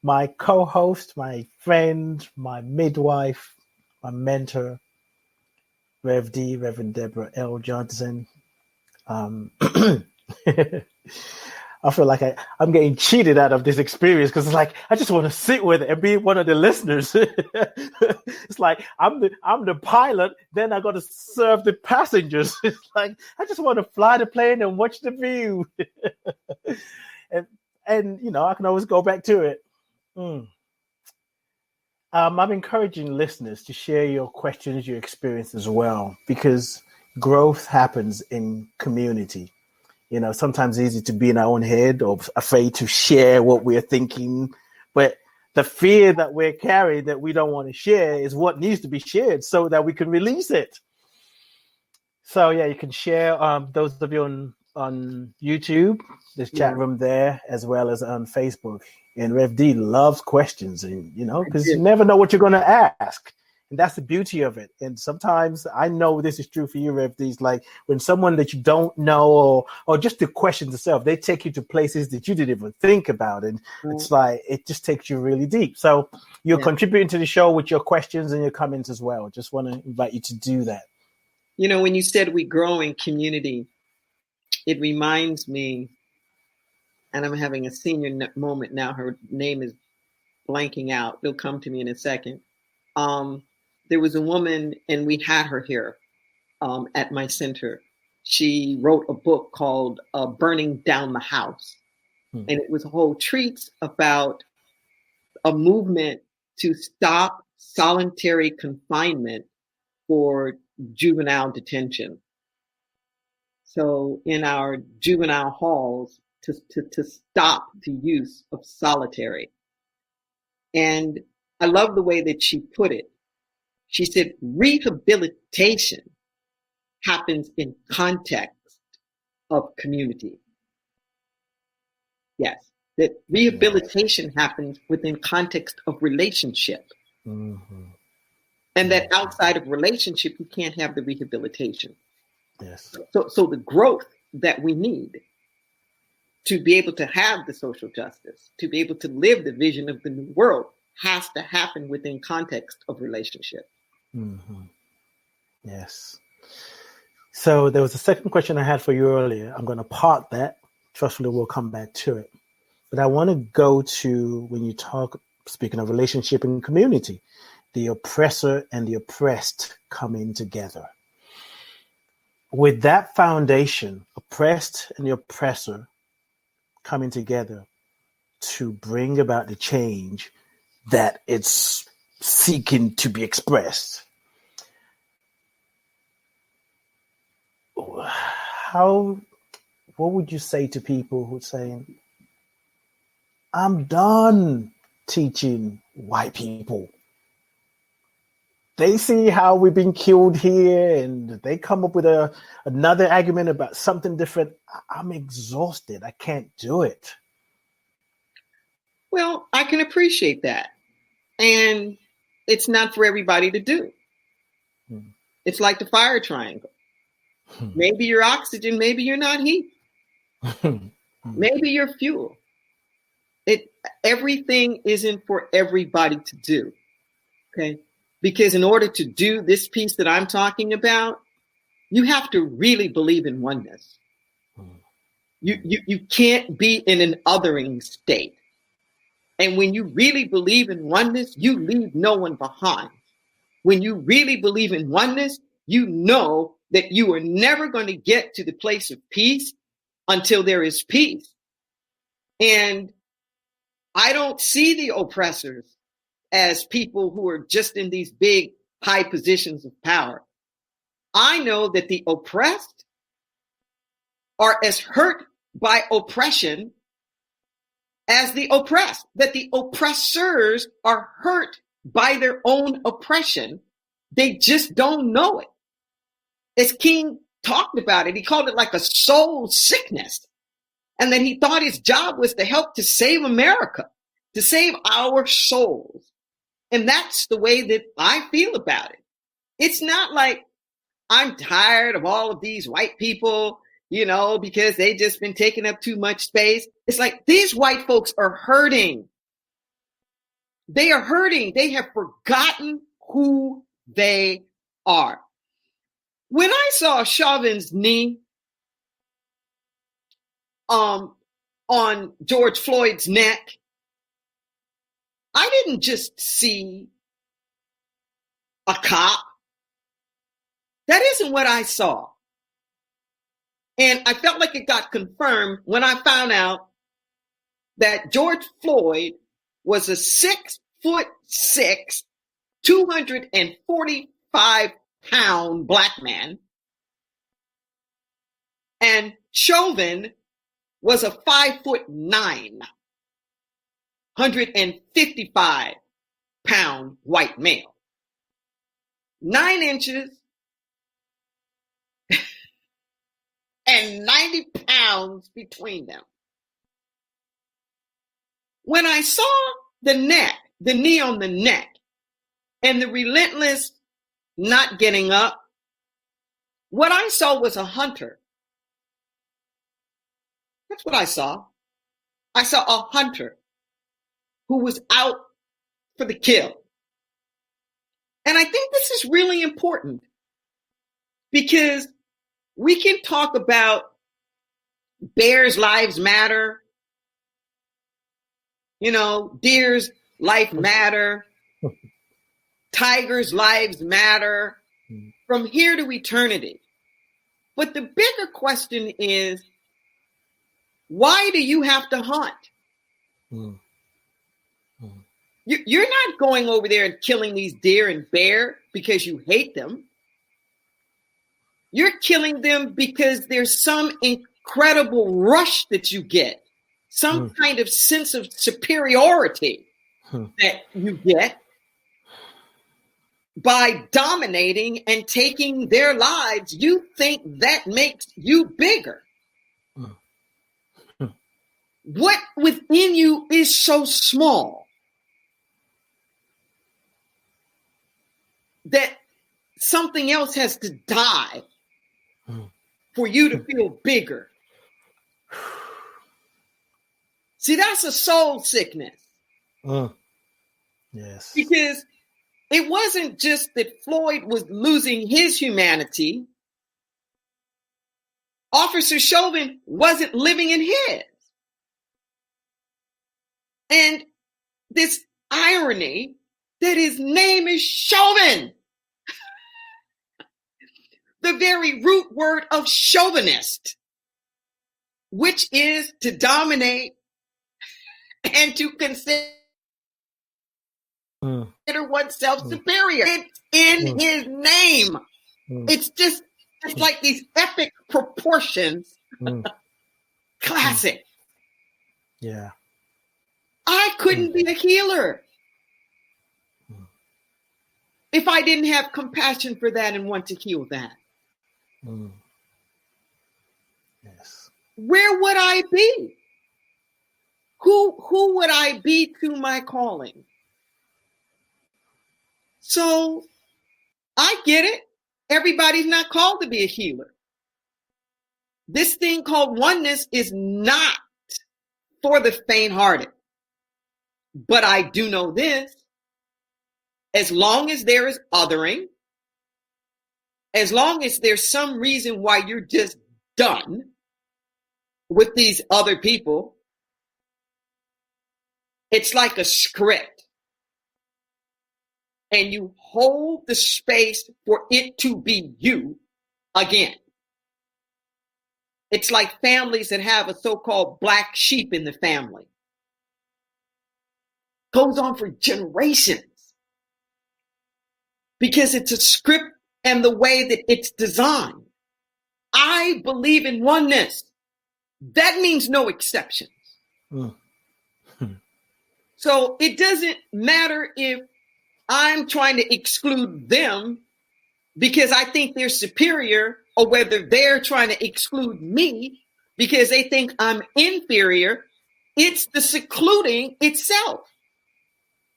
my co-host, my friend, my midwife, my mentor, Reverend Deborah L Johnson. I feel like I'm getting cheated out of this experience, because it's like I just want to sit with it and be one of the listeners. It's like I'm the pilot, then I got to serve the passengers. It's like I just want to fly the plane and watch the view. and you know, I can always go back to it. I'm encouraging listeners to share your questions, your experience as well, because growth happens in community. You know, sometimes it's easy to be in our own head or afraid to share what we're thinking. But the fear that we're carrying that we don't want to share is what needs to be shared so that we can release it. So, yeah, you can share those of you on YouTube, there's chat room there, as well as on Facebook. And Rev D loves questions, and you know, because you never know what you're going to ask. And that's the beauty of it. And sometimes I know this is true for you, Rev D. It's like when someone that you don't know, or just the questions itself, they take you to places that you didn't even think about. And it's like, it just takes you really deep. So you're contributing to the show with your questions and your comments as well. Just want to invite you to do that. You know, when you said we grow in community, it reminds me, and I'm having a senior moment now. Her name is blanking out. It'll come to me in a second. There was a woman, and we had her here at my center. She wrote a book called Burning Down the House. And it was a whole treatise about a movement to stop solitary confinement for juvenile detention. So in our juvenile halls, to stop the use of solitary. And I love the way that she put it. She said, rehabilitation happens in context of community. Yes, that rehabilitation happens within context of relationship. Mm-hmm. And that outside of relationship, you can't have the rehabilitation. Yes. So the growth that we need to be able to have the social justice, to be able to live the vision of the new world, has to happen within context of relationship. Mm-hmm. Yes. So there was a second question I had for you earlier. I'm going to park that. Trustfully, we'll come back to it. But I want to go to when you talk, speaking of relationship and community, the oppressor and the oppressed coming together. With that foundation, oppressed and the oppressor coming together to bring about the change that it's seeking to be expressed. What would you say to people who are saying, I'm done teaching white people? They see how we've been killed here and they come up with another argument about something different. I'm exhausted. I can't do it. Well, I can appreciate that. And it's not for everybody to do. It's like the fire triangle. Maybe you're oxygen, maybe you're not heat. Maybe you're fuel. Everything isn't for everybody to do. Okay? Because in order to do this piece that I'm talking about, you have to really believe in oneness. You can't be in an othering state. And when you really believe in oneness, you leave no one behind. When you really believe in oneness, you know that you are never going to get to the place of peace until there is peace. And I don't see the oppressors as people who are just in these big, high positions of power. I know that the oppressed are as hurt by oppression as the oppressed, that the oppressors are hurt by their own oppression. They just don't know it. As King talked about it, he called it like a soul sickness. And then he thought his job was to help to save America, to save our souls. And that's the way that I feel about it. It's not like I'm tired of all of these white people, because they just been taking up too much space. It's like these white folks are hurting. They are hurting. They have forgotten who they are. When I saw Chauvin's knee on George Floyd's neck, I didn't just see a cop. That isn't what I saw. And I felt like it got confirmed when I found out that George Floyd was a 6'6", 245-pound black man. And Chauvin was a 5'9", 155-pound white male. 9 inches and 90 pounds between them. When I saw the knee on the neck, and the relentless not getting up, what I saw was a hunter. That's what I saw. I saw a hunter who was out for the kill. And I think this is really important because we can talk about bears' lives matter, deer's life matter, tigers' lives matter, from here to eternity. But the bigger question is, why do you have to hunt? You're not going over there and killing these deer and bear because you hate them. You're killing them because there's some incredible rush that you get, some kind of sense of superiority that you get by dominating and taking their lives. You think that makes you bigger. What within you is so small that something else has to die for you to feel bigger. See, that's a soul sickness. Yes. Because it wasn't just that Floyd was losing his humanity. Officer Chauvin wasn't living in his. And this irony that his name is Chauvin, the very root word of chauvinist, which is to dominate and to consider oneself superior. It's in his name. It's just like these epic proportions. Classic. Yeah. I couldn't be a healer if I didn't have compassion for that and want to heal that. Yes. Where would I be? Who would I be to my calling? So I get it. Everybody's not called to be a healer. This thing called oneness is not for the faint-hearted. But I do know this. As long as there is othering, as long as there's some reason why you're just done with these other people, it's like a script. And you hold the space for it to be you again. It's like families that have a so-called black sheep in the family. Goes on for generations. Because it's a script and the way that it's designed. I believe in oneness. That means no exceptions. So it doesn't matter if I'm trying to exclude them because I think they're superior, or whether they're trying to exclude me because they think I'm inferior. It's the secluding itself.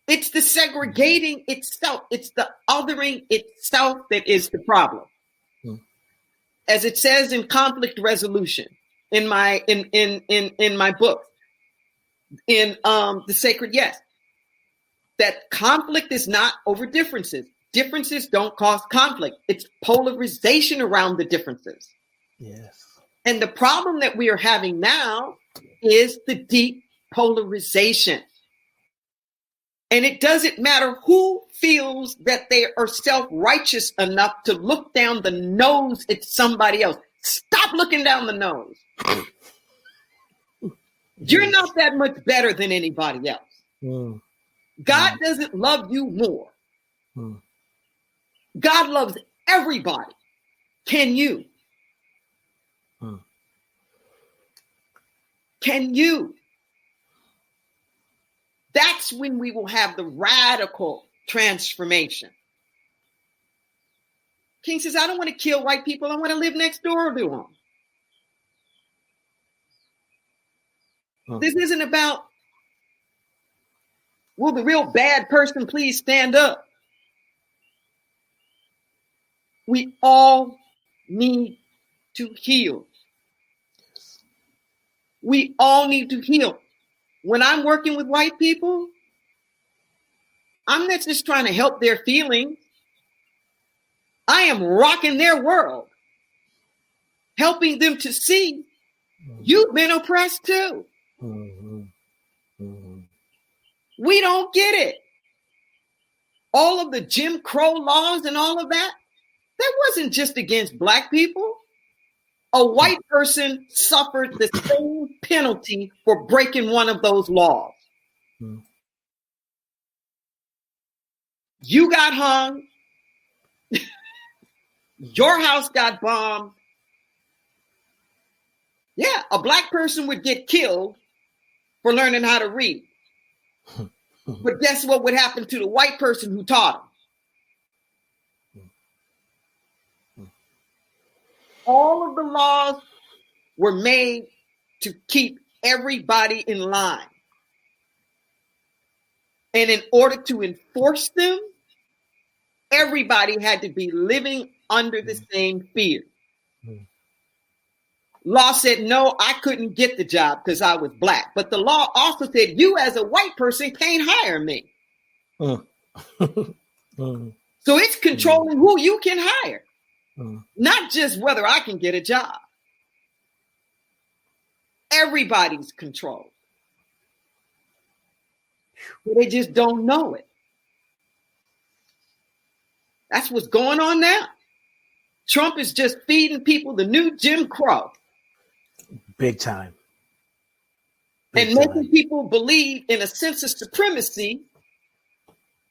It's the segregating itself. It's the othering itself that is the problem. As it says in conflict resolution in my book, in The Sacred Yes, that conflict is not over differences. Differences don't cause conflict. It's polarization around the differences. Yes. And the problem that we are having now is the deep polarization. And it doesn't matter who feels that they are self-righteous enough to look down the nose at somebody else. Stop looking down the nose. You're not that much better than anybody else. God doesn't love you more. God loves everybody. Can you? Can you? That's when we will have the radical transformation. King says, I don't want to kill white people. I want to live next door to them. This isn't about, will the real bad person please stand up? We all need to heal. We all need to heal. When I'm working with white people, I'm not just trying to help their feelings. I am rocking their world, helping them to see you've been oppressed too. We don't get it. All of the Jim Crow laws and all of that, that wasn't just against black people. A white person suffered the same penalty for breaking one of those laws. You got hung. Your house got bombed. Yeah, a black person would get killed for learning how to read. But guess what would happen to the white person who taught him? All of the laws were made to keep everybody in line. And in order to enforce them, everybody had to be living under the same fear. Law said, no, I couldn't get the job because I was black. But the law also said, you as a white person can't hire me. So it's controlling who you can hire, not just whether I can get a job. Everybody's controlled. But they just don't know it. That's what's going on now. Trump is just feeding people the new Jim Crow. Big time. And making people believe in a sense of supremacy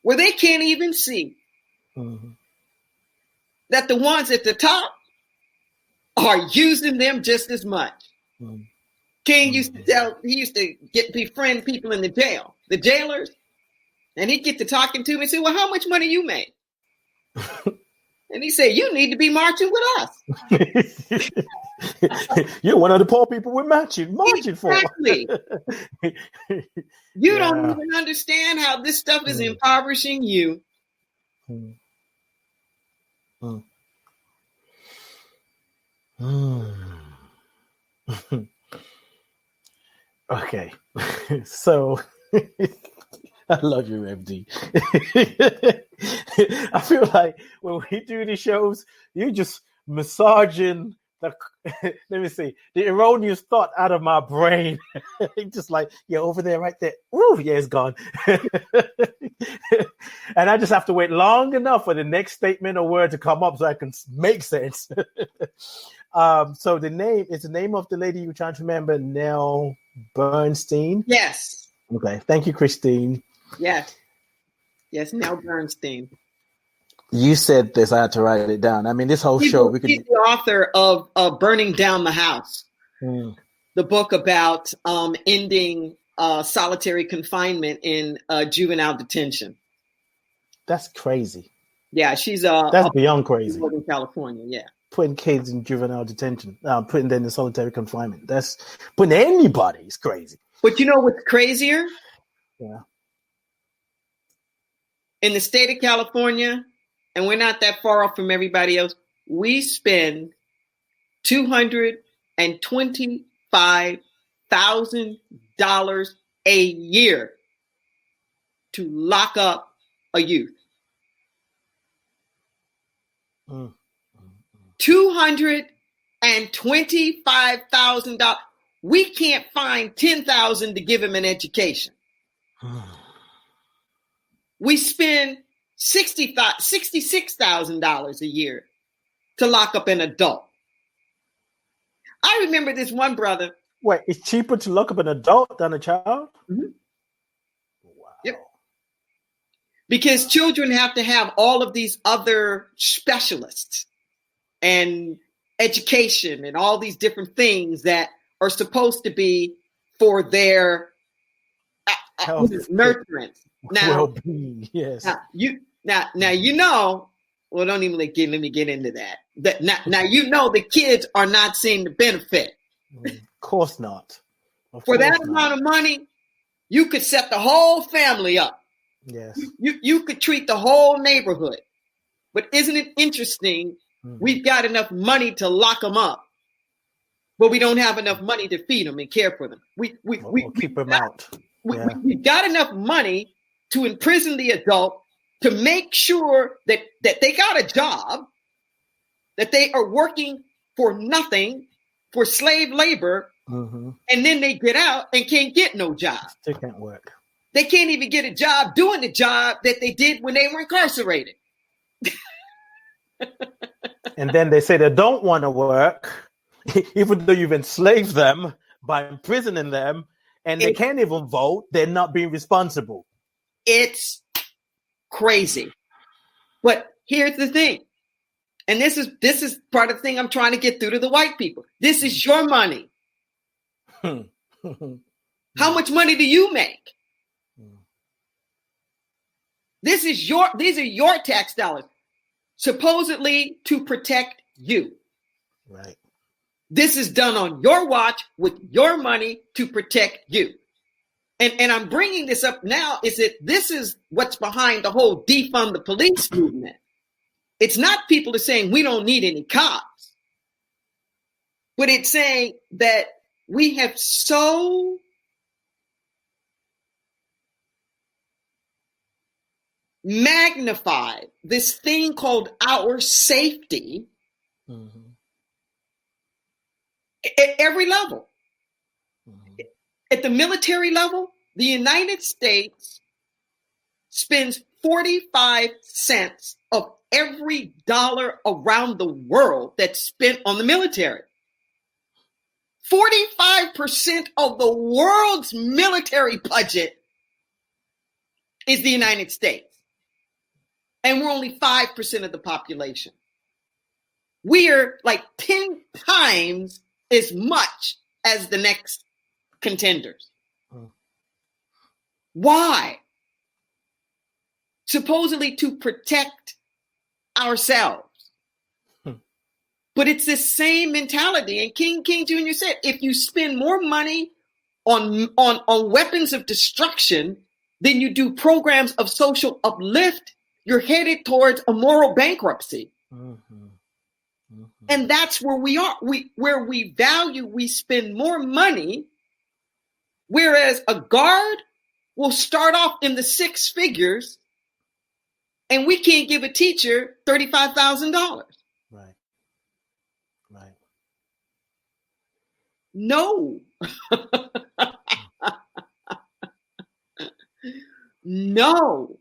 where they can't even see that the ones at the top are using them just as much. King used to befriend people in the jail, the jailers, and he'd get to talking to me and say, well, how much money you made? And he said, you need to be marching with us. You're one of the poor people we're marching exactly. for. You don't even understand how this stuff is impoverishing you. Okay. So I love you, MD. I feel like when we do the shows, you just massaging the the erroneous thought out of my brain. Just like, yeah, over there, right there. Ooh, yeah, it's gone. And I just have to wait long enough for the next statement or word to come up so I can make sense. So the name of the lady you're trying to remember, Nell Bernstein? Yes. Okay. Thank you, Christine. Yes. Yes, Nell Bernstein. You said this, I had to write it down. I mean, this whole show. She's the author of Burning Down the House, the book about ending solitary confinement in juvenile detention. That's crazy. Yeah, she's that's beyond crazy. In California, yeah. Putting kids in juvenile detention, putting them in solitary confinement. That's putting anybody is crazy. But you know what's crazier? Yeah. In the state of California, and we're not that far off from everybody else, we spend $225,000 a year to lock up a youth. $225,000. We can't find $10,000 to give him an education. We spend $66,000 a year to lock up an adult. I remember this one brother. Wait, it's cheaper to lock up an adult than a child? Mm-hmm. Wow. Yep. Because children have to have all of these other specialists and education and all these different things that are supposed to be for their nurturance. Now, well-being, yes. Now, you know, well, don't even let me get into that. Now, you know, the kids are not seeing the benefit. Of course not. For that amount of money, you could set the whole family up. Yes. You could treat the whole neighborhood. But isn't it interesting? We've got enough money to lock them up, but we don't have enough money to feed them and care for them. We keep them out. We got enough money to imprison the adult, to make sure that they got a job, that they are working for nothing, for slave labor, and then they get out and can't get no job. They can't work. They can't even get a job doing the job that they did when they were incarcerated. And then they say they don't want to work, even though you've enslaved them by imprisoning them, and they can't even vote. They're not being responsible. It's crazy. But here's the thing. And this is part of the thing I'm trying to get through to the white people. This is your money. How much money do you make? These are your tax dollars, supposedly to protect you. Right. This is done on your watch with your money to protect you. And I'm bringing this up now is that this is what's behind the whole defund the police movement. It's not people are saying we don't need any cops, but it's saying that we have so magnified this thing called our safety at every level. At the military level, the United States spends 45 cents of every dollar around the world that's spent on the military. 45% of the world's military budget is the United States. And we're only 5% of the population. We're like 10 times as much as the next contenders. Why? Supposedly to protect ourselves. But it's the same mentality. And King Jr. said, if you spend more money on weapons of destruction than you do programs of social uplift, you're headed towards a moral bankruptcy. And that's where we are. We spend more money, whereas a guard will start off in the six figures, and we can't give a teacher $35,000. Right. No. No.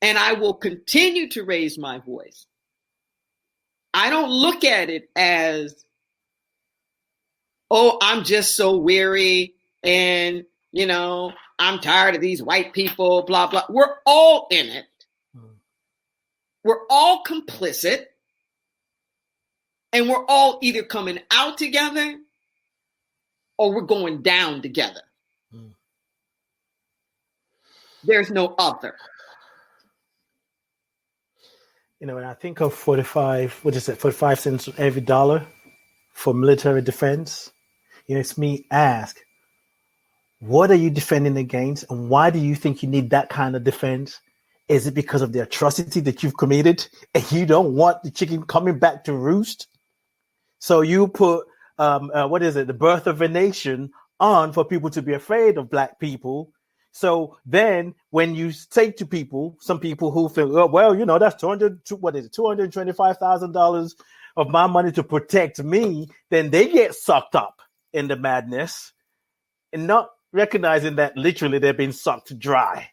And I will continue to raise my voice. I don't look at it as, oh, I'm just so weary and, I'm tired of these white people, blah, blah. We're all in it. We're all complicit. And we're all either coming out together or we're going down together. There's no other. When I think of 45 cents every dollar for military defense, it's me ask, what are you defending against? And why do you think you need that kind of defense? Is it because of the atrocity that you've committed and you don't want the chicken coming back to roost? So you put, the birth of a nation on for people to be afraid of Black people. So then when you say to people, some people who feel, that's $225,000 of my money to protect me, then they get sucked up in the madness and not recognizing that literally they're being sucked dry.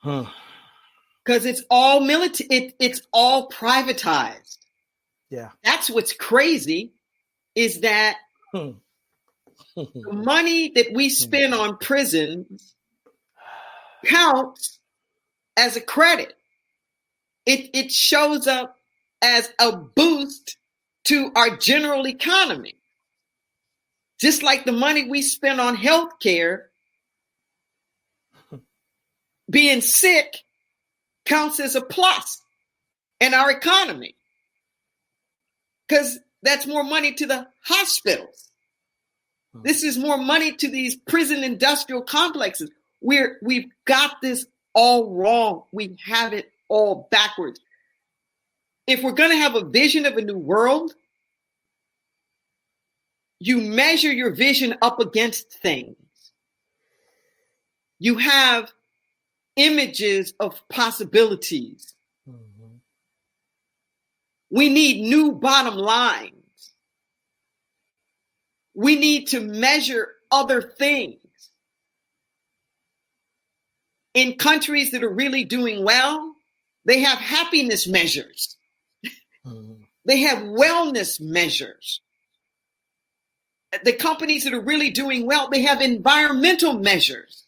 Because it's all military, it's all privatized. Yeah. That's what's crazy is that the money that we spend on prisons counts as a credit. It shows up as a boost to our general economy. Just like the money we spend on healthcare, being sick counts as a plus in our economy. Because that's more money to the hospitals. This is more money to these prison industrial complexes. We've got this all wrong. We have it all backwards. If we're going to have a vision of a new world, you measure your vision up against things. You have images of possibilities. We need new bottom lines. We need to measure other things. In countries that are really doing well, they have happiness measures. They have wellness measures. The companies that are really doing well, they have environmental measures.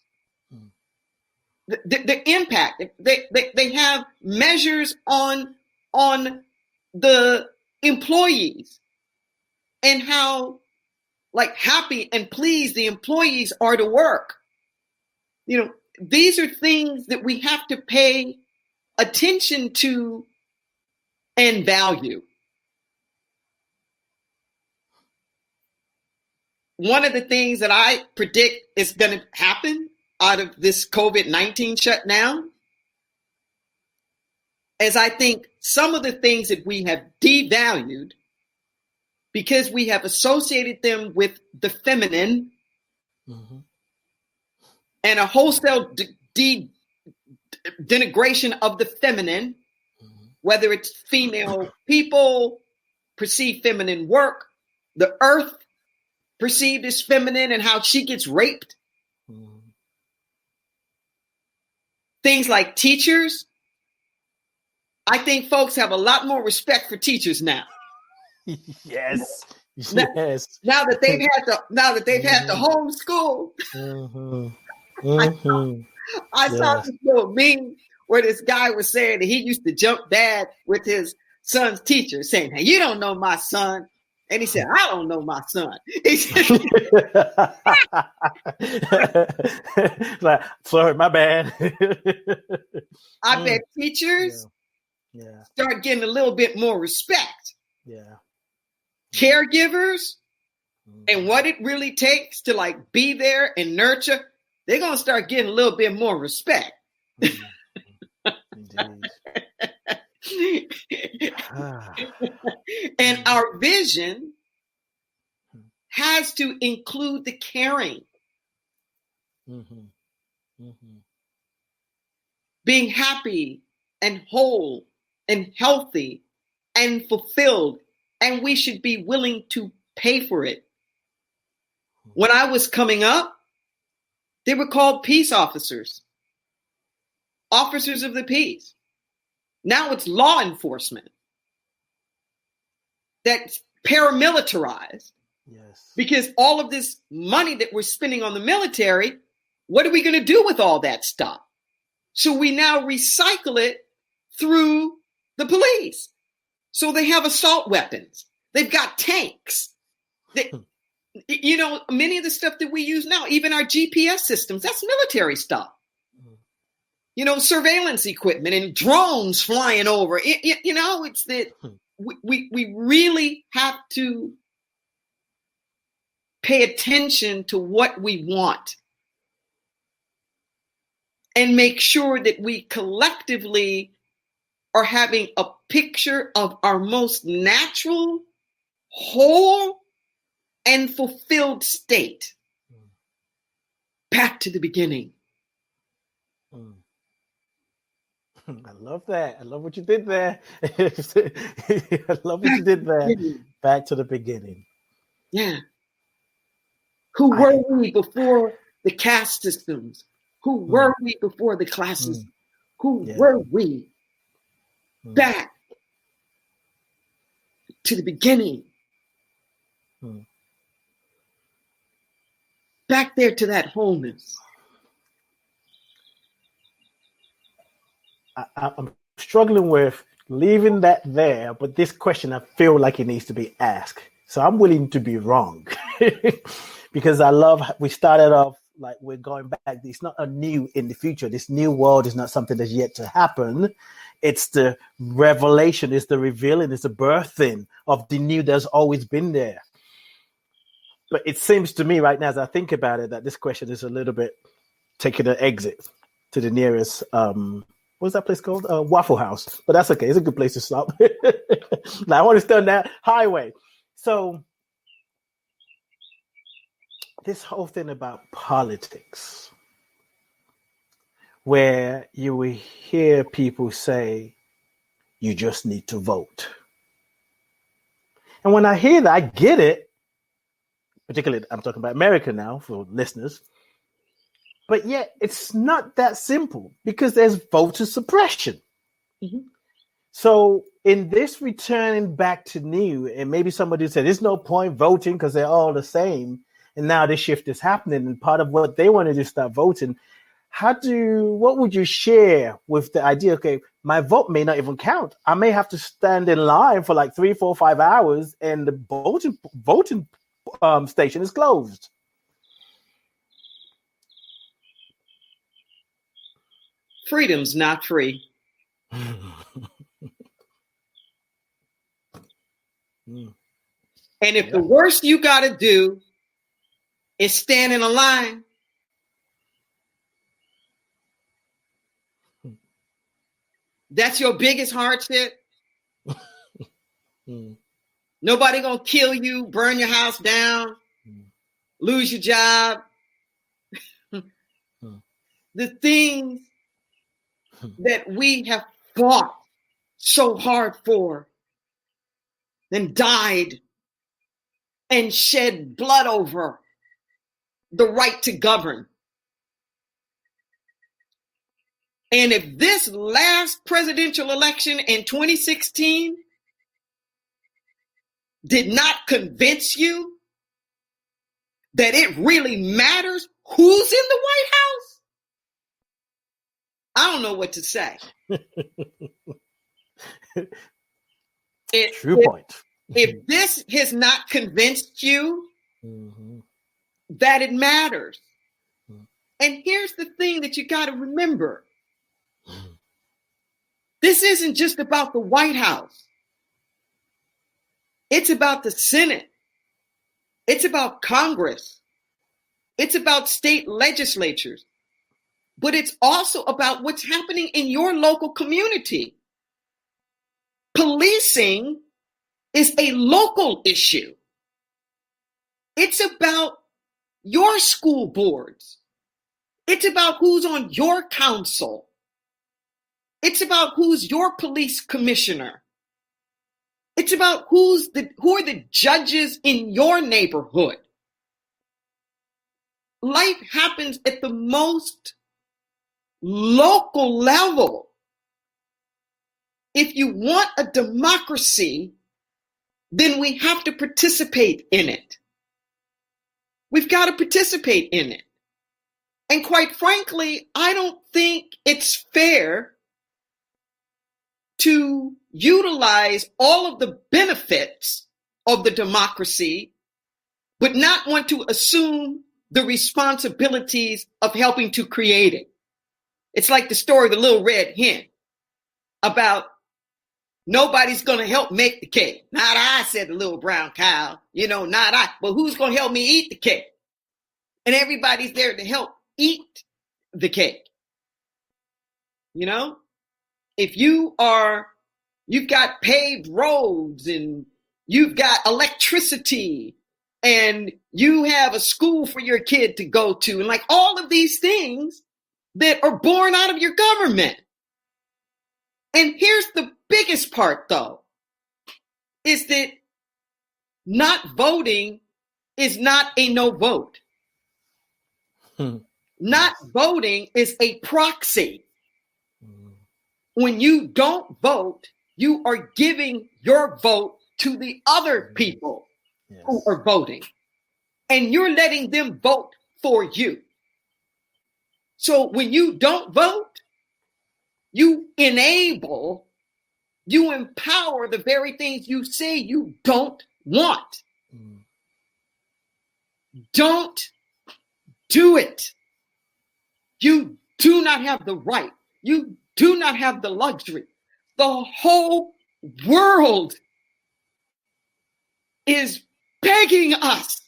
The impact, they have measures on the employees and how happy and pleased the employees are to work. These are things that we have to pay attention to and value. One of the things that I predict is going to happen out of this COVID-19 shutdown is I think some of the things that we have devalued because we have associated them with the feminine and a wholesale denigration of the feminine, whether it's female people perceive feminine work, the earth perceived as feminine and how she gets raped. Things like teachers. I think folks have a lot more respect for teachers now. Yes. Now, Yes. now that they've had to homeschool. I saw this little meme where this guy was saying that he used to jump dad with his son's teacher, saying, "Hey, you don't know my son." And he said, "I don't know my son." Like, sorry, my bad. I bet teachers start getting a little bit more respect. Yeah. Caregivers and what it really takes to like be there and nurture, they're going to start getting a little bit more respect. Indeed. And our vision has to include the caring. Being happy and whole and healthy and fulfilled. And we should be willing to pay for it. When I was coming up, they were called peace officers. Officers of the peace. Now it's law enforcement. That's paramilitarized. Yes. Because all of this money that we're spending on the military, what are we going to do with all that stuff? So we now recycle it through the police. So they have assault weapons. They've got tanks. Many of the stuff that we use now, even our GPS systems, that's military stuff. Surveillance equipment and drones flying over. It's that we really have to pay attention to what we want and make sure that we collectively are having a picture of our most natural, whole, and fulfilled state. Back to the beginning. I love that. I love what you did there. I love what you did there. Back to the beginning. Yeah. Who were we before the caste systems? Who were we before the classes? Who were we? Back to the beginning. Back there to that wholeness. I'm struggling with leaving that there, but this question, I feel like it needs to be asked. So I'm willing to be wrong because I love, we started off like we're going back. It's not a new in the future. This new world is not something that's yet to happen. It's the revelation, it's the revealing, it's the birthing of the new that's always been there. But it seems to me right now, as I think about it, that this question is a little bit taking an exit to the nearest, what's that place called? Waffle House. But that's okay. It's a good place to stop. Now, I want to stay on that highway. So this whole thing about politics, where you will hear people say, you just need to vote. And when I hear that, I get it. Particularly, I'm talking about America now for listeners. But yet, it's not that simple because there's voter suppression. So in this returning back to new, and maybe somebody said, there's no point voting because they're all the same. And now this shift is happening. And part of what they want to do is start voting. What would you share with the idea? Okay, my vote may not even count. I may have to stand in line for like 3, 4, 5 hours and the voting station is closed. Freedom's not free. And if the worst you got to do is stand in a line, that's your biggest hardship. Nobody gonna kill you, burn your house down, lose your job. The things that we have fought so hard for, then died and shed blood over the right to govern. And if this last presidential election in 2016 did not convince you that it really matters who's in the White House, I don't know what to say. True point. If this has not convinced you that it matters, and here's the thing that you got to remember. This isn't just about the White House. It's about the Senate. It's about Congress. It's about state legislatures. But it's also about what's happening in your local community. Policing is a local issue. It's about your school boards. It's about who's on your council. It's about who's your police commissioner. It's about who are the judges in your neighborhood. Life happens at the most local level. If you want a democracy, then we have to participate in it. We've got to participate in it. And quite frankly, I don't think it's fair to utilize all of the benefits of the democracy, but not want to assume the responsibilities of helping to create it. It's like the story of the little red hen about nobody's going to help make the cake. Not I, said the little brown cow. Not I. But who's going to help me eat the cake? And everybody's there to help eat the cake. If you've got paved roads and you've got electricity and you have a school for your kid to go to, and like all of these things that are born out of your government. And here's the biggest part, though, is that not voting is not a no vote. Not voting is a proxy. When you don't vote, you are giving your vote to the other people who are voting. And you're letting them vote for you. So when you don't vote, you empower the very things you say you don't want. Don't do it. You do not have the right. You do not have the luxury. The whole world is begging us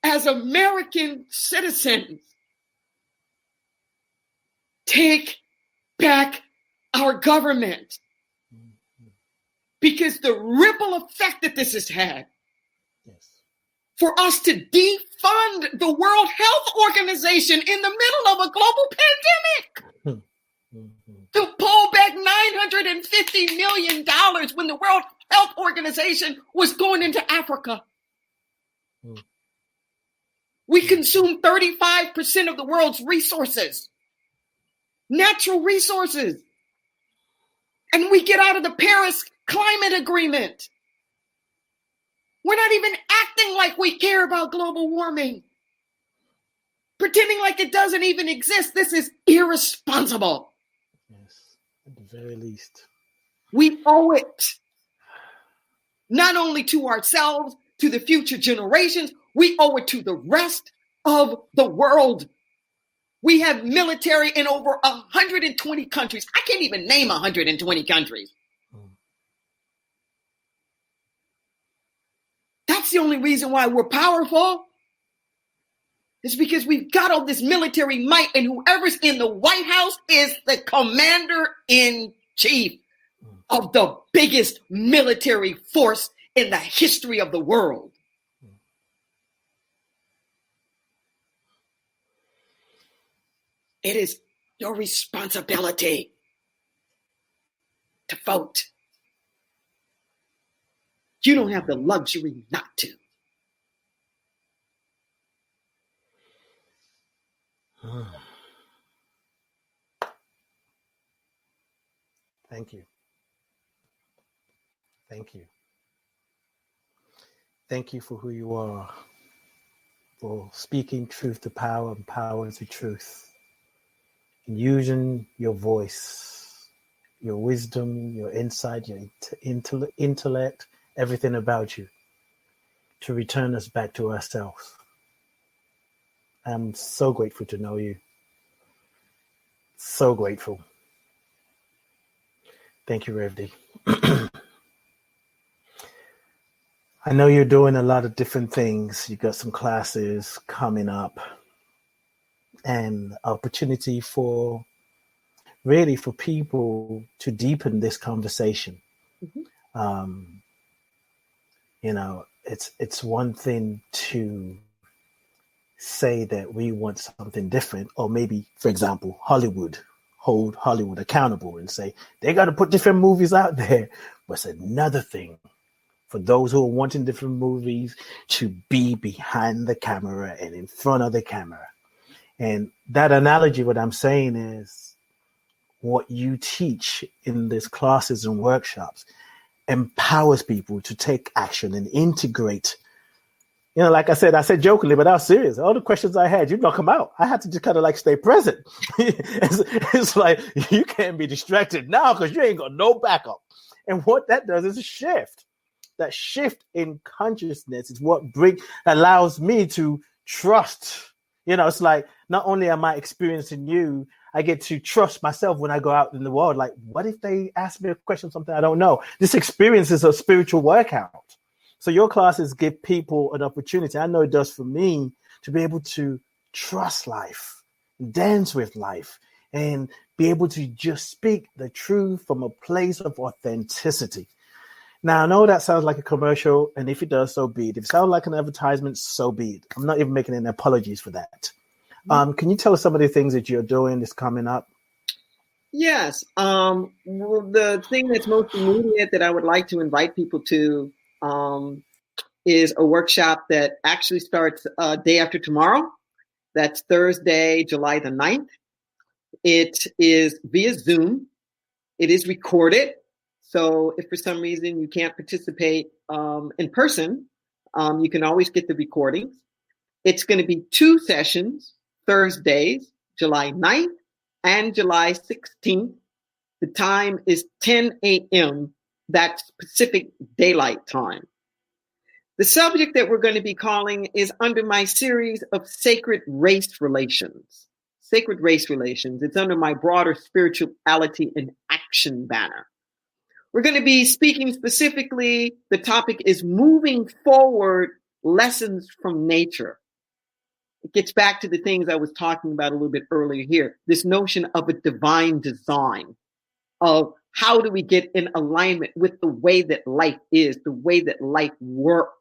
as American citizens, take back our government. Because the ripple effect that this has had, for us to defund the World Health Organization in the middle of a global pandemic, to pull back $950 million when the World Health Organization was going into Africa. We consume 35% of the world's resources, natural resources. And we get out of the Paris Climate Agreement. We're not even acting like we care about global warming. Pretending like it doesn't even exist. This is irresponsible. Yes, at the very least. We owe it not only to ourselves, to the future generations, we owe it to the rest of the world. We have military in over 120 countries. I can't even name 120 countries. That's the only reason why we're powerful. It's because we've got all this military might, and whoever's in the White House is the commander-in-chief of the biggest military force in the history of the world. It is your responsibility to vote. You don't have the luxury not to. Thank you. Thank you. Thank you for who you are, for speaking truth to power and power to truth, and using your voice, your wisdom, your insight, your intellect, everything about you to return us back to ourselves. I'm so grateful to know you. So grateful. Thank you, Rev D. I know you're doing a lot of different things. You got some classes coming up and opportunity for people to deepen this conversation. Mm-hmm. It's one thing to say that we want something different, or maybe, for example, hold Hollywood accountable and say they got to put different movies out there. But it's another thing for those who are wanting different movies to be behind the camera and in front of the camera. And that analogy, what I'm saying is what you teach in these classes and workshops empowers people to take action and integrate. Like I said jokingly, but I was serious. All the questions I had, you knock them out. I had to just kind of stay present. It's like, you can't be distracted now because you ain't got no backup. And what that does is a shift. That shift in consciousness is what allows me to trust. It's like, not only am I experiencing you, I get to trust myself when I go out in the world. Like, what if they ask me a question, something I don't know? This experience is a spiritual workout. So your classes give people an opportunity. I know it does for me, to be able to trust life, dance with life, and be able to just speak the truth from a place of authenticity. Now, I know that sounds like a commercial, and if it does, so be it. If it sounds like an advertisement, so be it. I'm not even making any apologies for that. Can you tell us some of the things that you're doing that's coming up? Yes. Well, the thing that's most immediate that I would like to invite people to is a workshop that actually starts day after tomorrow. That's Thursday, July the 9th. It is via Zoom. It is recorded. So if for some reason you can't participate in person, you can always get the recordings. It's going to be 2 sessions, Thursdays, July 9th and July 16th. The time is 10 a.m. That's Pacific Daylight Time. The subject that we're going to be calling is under my series of Sacred Race Relations. Sacred Race Relations. It's under my broader Spirituality in Action banner. We're going to be speaking specifically, the topic is moving forward, lessons from nature. It gets back to the things I was talking about a little bit earlier here. This notion of a divine design, of how do we get in alignment with the way that life is, the way that life works,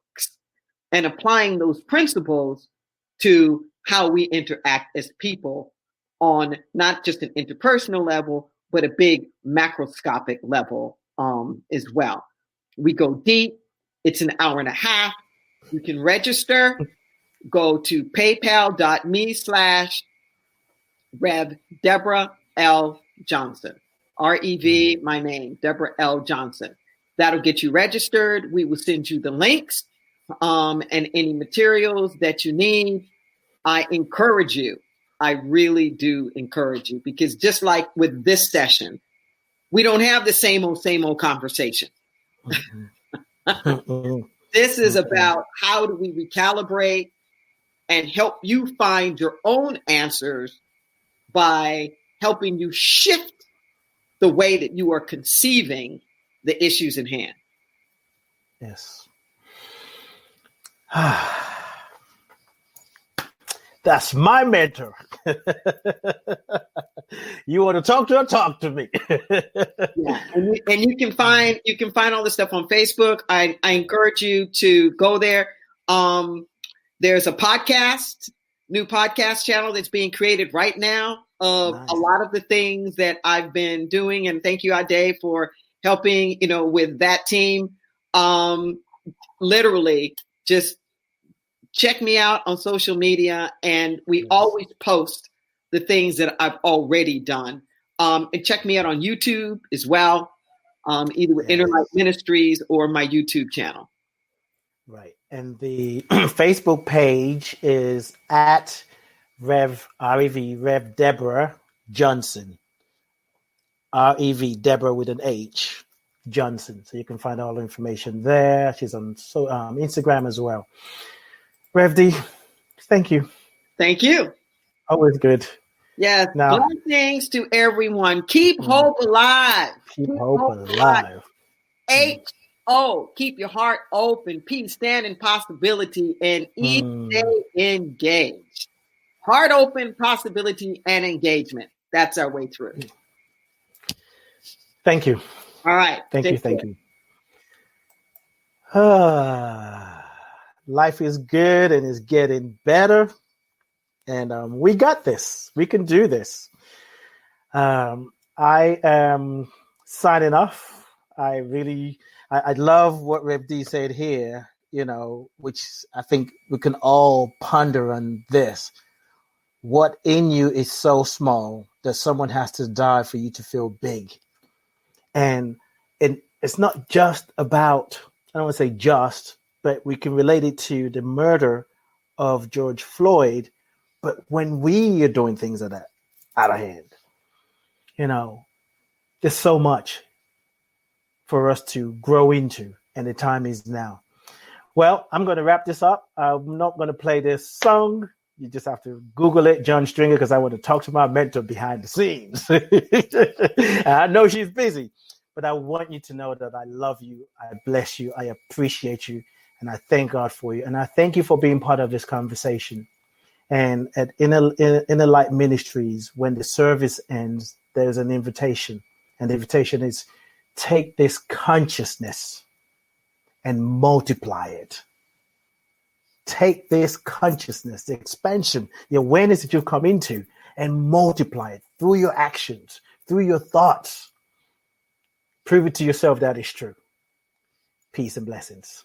and applying those principles to how we interact as people on not just an interpersonal level, but a big macroscopic level as well. We go deep. It's an hour and a half. You can register. Go to paypal.me/Rev Deborah L Johnson. REV, my name, Deborah L Johnson. That'll get you registered. We will send you the links and any materials that you need. I encourage you. I really do encourage you, because just like with this session, we don't have the same old conversation. This is about how do we recalibrate and help you find your own answers by helping you shift the way that you are conceiving the issues in hand. Yes. That's my mentor. You want to talk to her? Talk to me. Yeah, and you can find all this stuff on Facebook. I encourage you to go there. There's a new podcast channel that's being created right now of nice. A lot of the things that I've been doing, and thank you, Ade, for helping, with that team. Literally, just check me out on social media, and we always post the things that I've already done. And check me out on YouTube as well, either with Inner Light Ministries or my YouTube channel. Right. And the Facebook page is at Rev Deborah Johnson. REV, Deborah with an H, Johnson. So you can find all the information there. She's on Instagram as well. Rev D, thank you. Thank you. Always good. Yes. Now, blessings to everyone. Keep hope alive. Keep hope alive. H-O. Keep your heart open. Peace, stand in possibility, and each day engaged. Heart open, possibility, and engagement. That's our way through. Thank you. All right. Thank you. Life is good and is getting better. And we got this. We can do this. I am signing off. I love what Rev D said here, which I think we can all ponder on this. What in you is so small that someone has to die for you to feel big. And it's not just about, I don't want to say just, but we can relate it to the murder of George Floyd. But when we are doing things like that out of hand, there's so much for us to grow into, and the time is now. Well, I'm going to wrap this up. I'm not going to play this song. You just have to Google it, John Stringer, because I want to talk to my mentor behind the scenes. I know she's busy, but I want you to know that I love you. I bless you. I appreciate you. And I thank God for you. And I thank you for being part of this conversation. And at Inner Light Ministries, when the service ends, there's an invitation. And the invitation is, take this consciousness and multiply it. Take this consciousness, the expansion, the awareness that you've come into, and multiply it through your actions, through your thoughts. Prove it to yourself that is true. Peace and blessings.